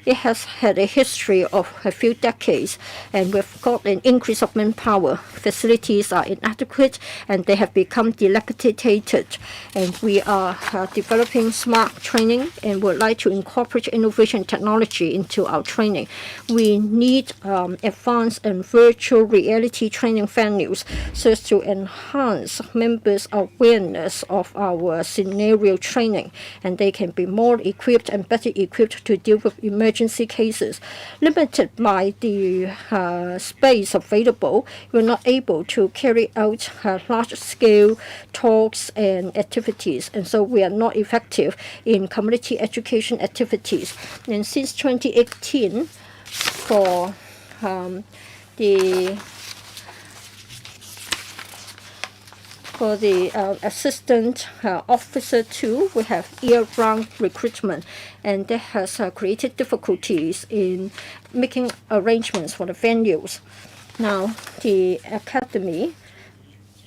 It has had a history of a few decades, and we've got an increase of manpower. Facilities are inadequate, and they have become dilapidated. And we are developing smart training and would like to incorporate innovation technology into our training. We need advanced and virtual reality training venues so as to enhance members' awareness of our scenario training, and they can be more equipped and better equipped to deal with emergency cases. Limited by the space available, we're not able to carry out large-scale talks and activities, and so we are not effective in community education activities. And since 2018, for the assistant officer 2, we have year-round recruitment, and that has created difficulties in making arrangements for the venues. Now, the academy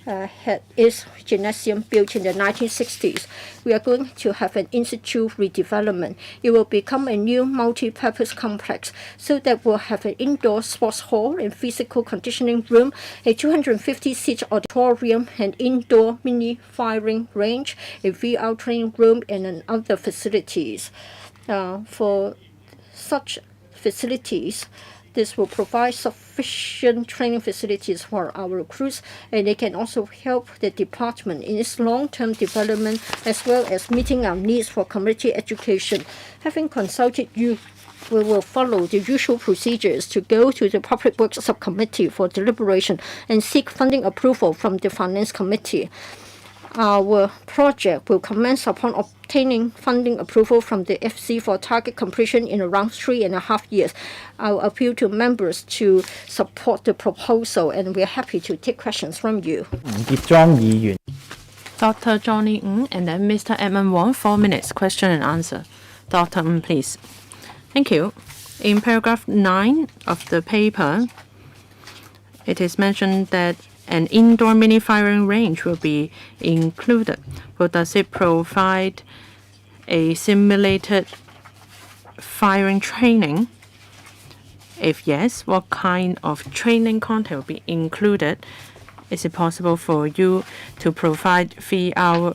had its gymnasium built in the 1960s. We are going to have an institute redevelopment. It will become a new multi-purpose complex, so that we'll have an indoor sports hall and physical conditioning room, a 250-seat auditorium, an indoor mini firing range, a VR training room, and other facilities. For such facilities, this will provide sufficient training facilities for our recruits, and they can also help the department in its long-term development as well as meeting our needs for community education. Having consulted you, we will follow the usual procedures to go to the Public Works Subcommittee for deliberation and seek funding approval from the Finance Committee. Our project will commence upon obtaining funding approval from the FC for target completion in around 3.5 years. I will appeal to members to support the proposal, and we are happy to take questions from you. Dr. Johnny Ng and then Mr. Edmund Wong, 4 minutes, question and answer. Dr. Ng, please. Thank you. In paragraph 9 of the paper, it is mentioned that an indoor mini firing range will be included. Well, does it provide a simulated firing training? If yes, what kind of training content will be included? Is it possible for you to provide VR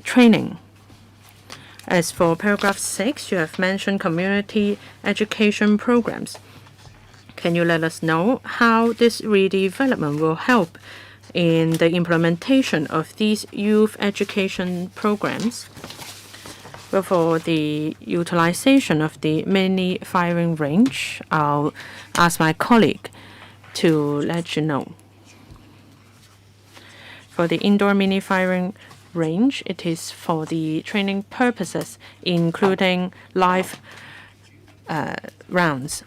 training? As for paragraph 6, you have mentioned community education programs. Can you let us know how this redevelopment will help in the implementation of these youth education programs? Well, for the utilization of the mini firing range, I'll ask my colleague to let you know. For the indoor mini firing range, it is for the training purposes, including live rounds.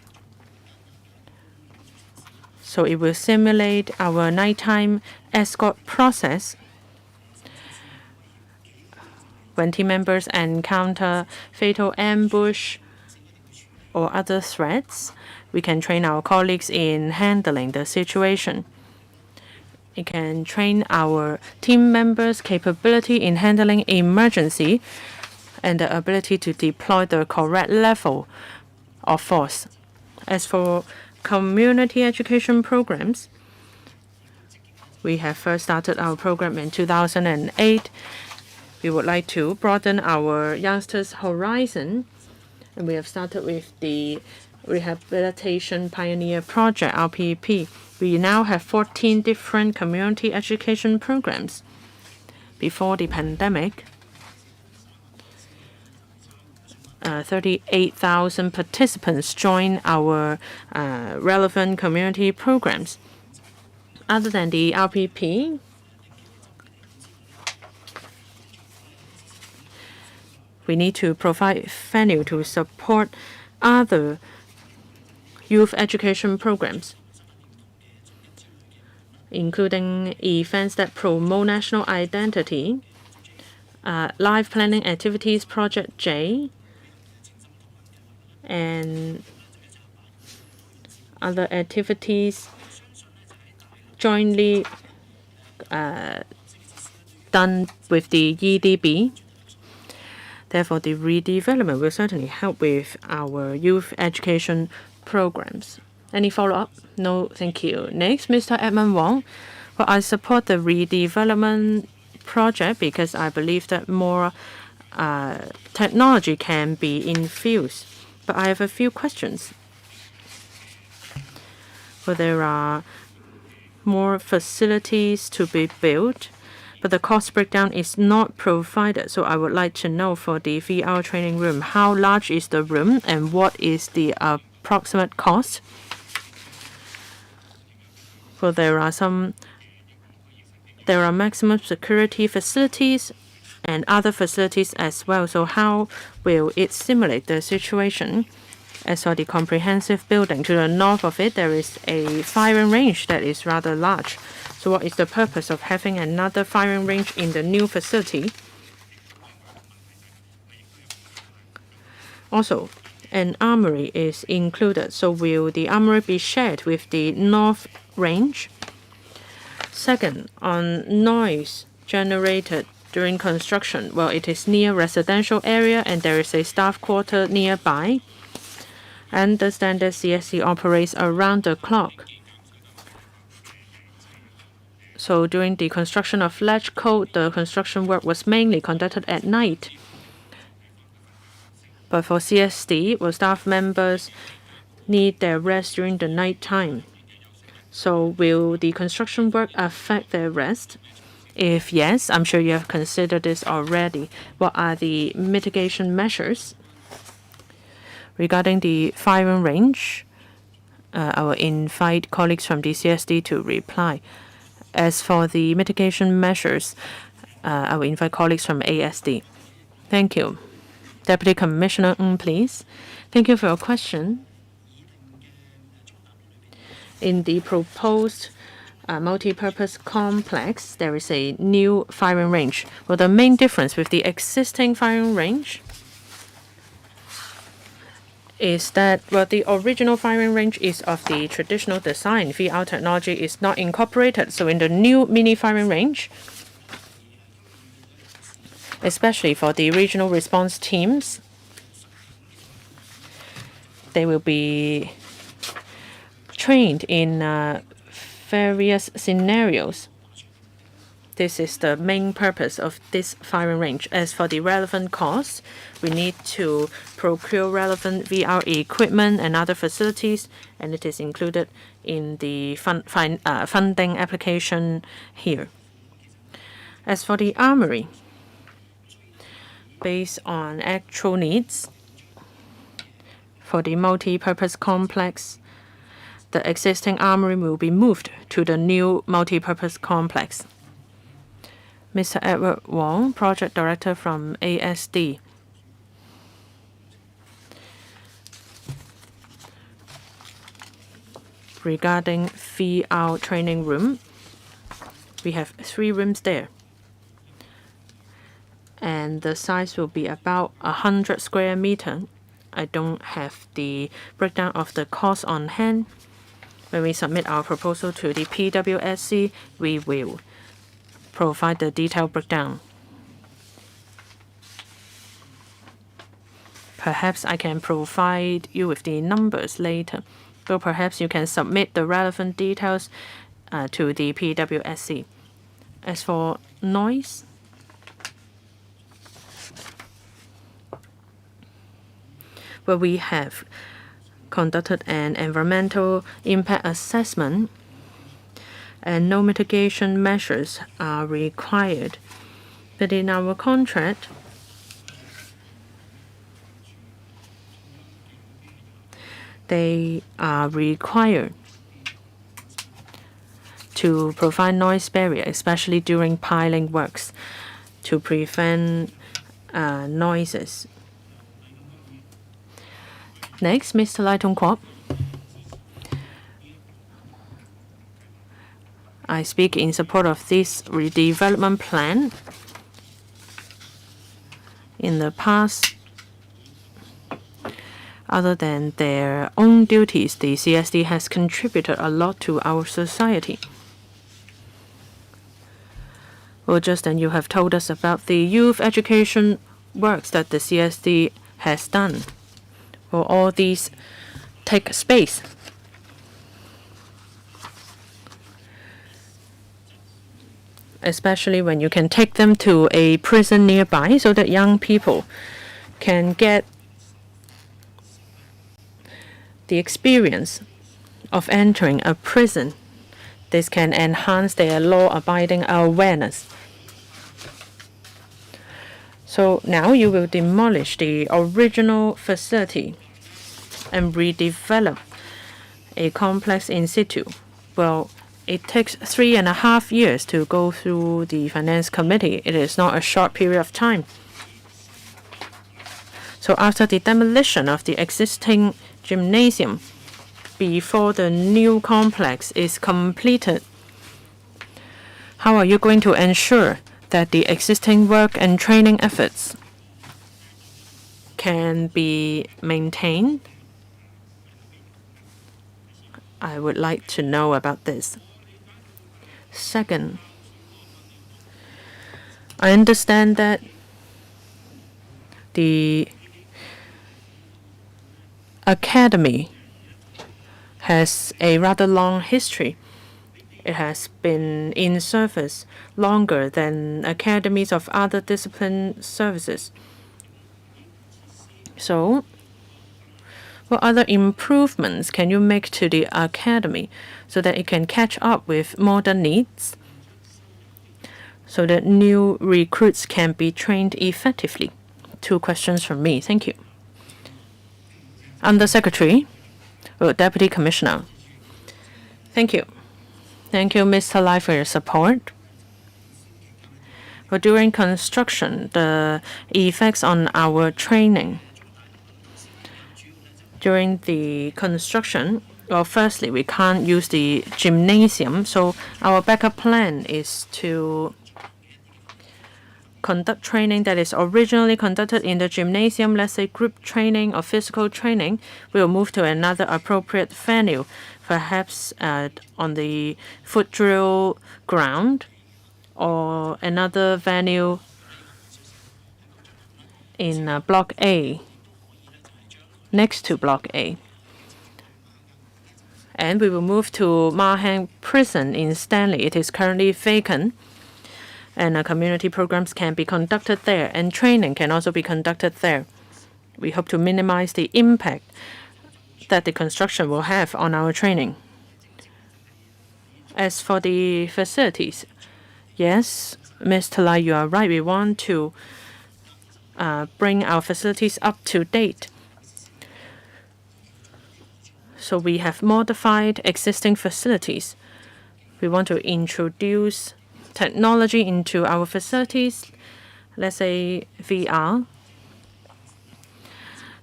So it will simulate our nighttime escort process. When team members encounter fatal ambush or other threats, we can train our colleagues in handling the situation. It can train our team members' capability in handling emergency and the ability to deploy the correct level of force. As for community education programs, we have first started our program in 2008. We would like to broaden our youngsters' horizon, and we have started with the Rehabilitation Pioneer Project, RPP. We now have 14 different community education programs. Before the pandemic, 38,000 participants joined our relevant community programs. Other than the RPP, we need to provide venue to support other youth education programs, including events that promote national identity, life planning activities, Project J, and other activities jointly done with the EDB. Therefore, the redevelopment will certainly help with our youth education programs. Any follow-up? No, thank you. Next, Mr. Edmund Wong. Well, I support the redevelopment project because I believe that more technology can be infused. But I have a few questions. Well, there are more facilities to be built, but the cost breakdown is not provided. So I would like to know for the VR training room, how large is the room and what is the approximate cost? Well, there are maximum security facilities and other facilities as well. So how will it simulate the situation? As for the comprehensive building, to the north of it, there is a firing range that is rather large. So what is the purpose of having another firing range in the new facility? Also, an armory is included. So will the armory be shared with the north range? Second, on noise generated during construction. Well, it is near residential area and there is a staff quarter nearby. I understand that CSC operates around the clock. So during the construction of ledge code, the construction work was mainly conducted at night. But for CSD, well, staff members need their rest during the night time. So will the construction work affect their rest? If yes, I'm sure you have considered this already. What are the mitigation measures? Regarding the firing range, I will invite colleagues from the CSD to reply. As for the mitigation measures, I will invite colleagues from ASD. Thank you. Deputy Commissioner Ng, please. Thank you for your question. In the proposed multi-purpose complex, there is a new firing range. Well, the main difference with the existing firing range is that, well, the original firing range is of the traditional design. VR technology is not incorporated. So in the new mini firing range, especially for the regional response teams, they will be trained in various scenarios. This is the main purpose of this firing range. As for the relevant costs, we need to procure relevant VR equipment and other facilities, and it is included in the funding application here. As for the armory, based on actual needs for the multi-purpose complex, the existing armory will be moved to the new multi-purpose complex. Mr. Edward Wong, Project Director from ASD. Regarding VR training room, we have 3 rooms there. And the size will be about 100 square meters. I don't have the breakdown of the cost on hand. When we submit our proposal to the PWSC, we will provide the detailed breakdown. Perhaps I can provide you with the numbers later, or perhaps you can submit the relevant details to the PWSC. As for noise, well, we have conducted an environmental impact assessment and no mitigation measures are required. But in our contract, they are required to provide noise barrier, especially during piling works, to prevent noises. Next, Mr. Lai Tong Kwok. I speak in support of this redevelopment plan. In the past, Other than their own duties, the CSD has contributed a lot to our society. Well, just then you have told us about the youth education works that the CSD has done. Well, all these take space. Especially when you can take them to a prison nearby so that young people can get the experience of entering a prison. This can enhance their law-abiding awareness. So now you will demolish the original facility and redevelop a complex in situ. Well, it takes 3.5 years to go through the finance committee. It is not a short period of time. So after the demolition of the existing gymnasium, before the new complex is completed, how are you going to ensure that the existing work and training efforts can be maintained? I would like to know about this. Second, I understand that the academy has a rather long history. It has been in service longer than academies of other discipline services. So, what other improvements can you make to the academy so that it can catch up with modern needs, so that new recruits can be trained effectively? 2 questions from me. Thank you. Undersecretary, Deputy Commissioner. Thank you. Thank you, Mr. Lai, for your support. But during construction, the effects on our training. During the construction, well, firstly, we can't use the gymnasium, so our backup plan is to conduct training that is originally conducted in the gymnasium, let's say group training or physical training. We'll move to another appropriate venue, perhaps on the foot drill ground or another venue in Block A, next to Block A. And we will move to Ma Hang Prison in Stanley. It is currently vacant, and community programs can be conducted there, and training can also be conducted there. We hope to minimize the impact that the construction will have on our training. As for the facilities, yes, Mr. Lai, you are right. We want to bring our facilities up to date. So we have modified existing facilities. We want to introduce technology into our facilities, let's say VR,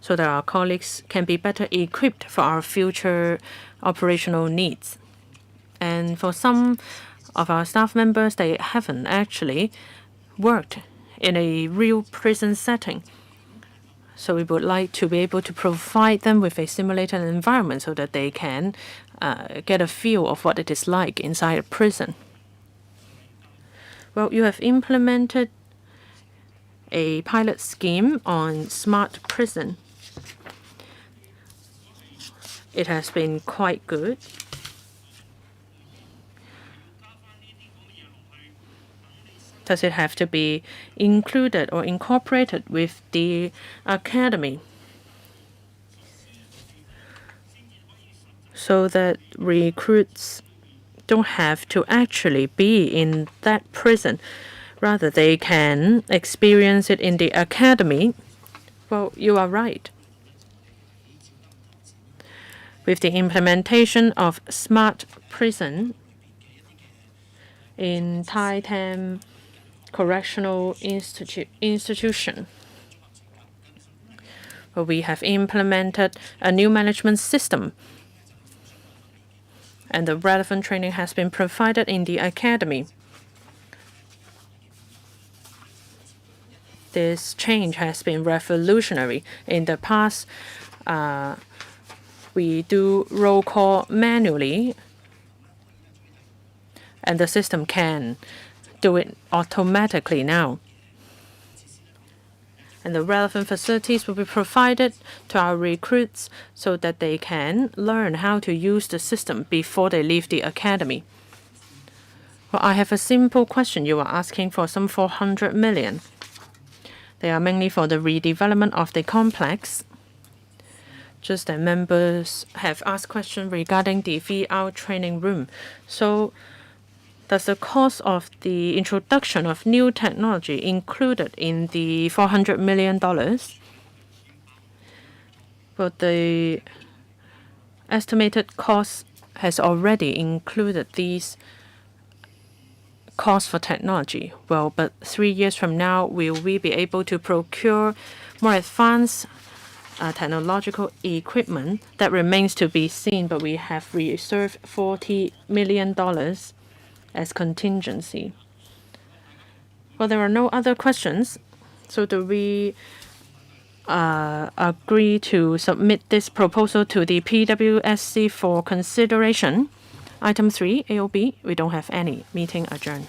so that our colleagues can be better equipped for our future operational needs. And for some of our staff members, they haven't actually worked in a real prison setting. So we would like to be able to provide them with a simulated environment so that they can get a feel of what it is like inside a prison. Well, you have implemented a pilot scheme on smart prison. It has been quite good. Does it have to be included or incorporated with the academy so that recruits don't have to actually be in that prison? Rather, they can experience it in the academy. Well, you are right. With the implementation of smart prison in Tai Tam Correctional Institution, we have implemented a new management system, and the relevant training has been provided in the academy. This change has been revolutionary. In the past, we do roll call manually, and the system can do it automatically now. And the relevant facilities will be provided to our recruits so that they can learn how to use the system before they leave the academy. Well, I have a simple question. You are asking for some 400 million. They are mainly for the redevelopment of the complex. Just that members have asked questions regarding the VR training room. So does the cost of the introduction of new technology included in the $400 million? Well, the estimated cost has already included these costs for technology. Well, but 3 years from now, will we be able to procure more advanced technological equipment? That remains to be seen, but we have reserved $40 million as contingency. Well, there are no other questions. So do we agree to submit this proposal to the PWSC for consideration? Item 3, AOB, we don't have any. Meeting adjourned.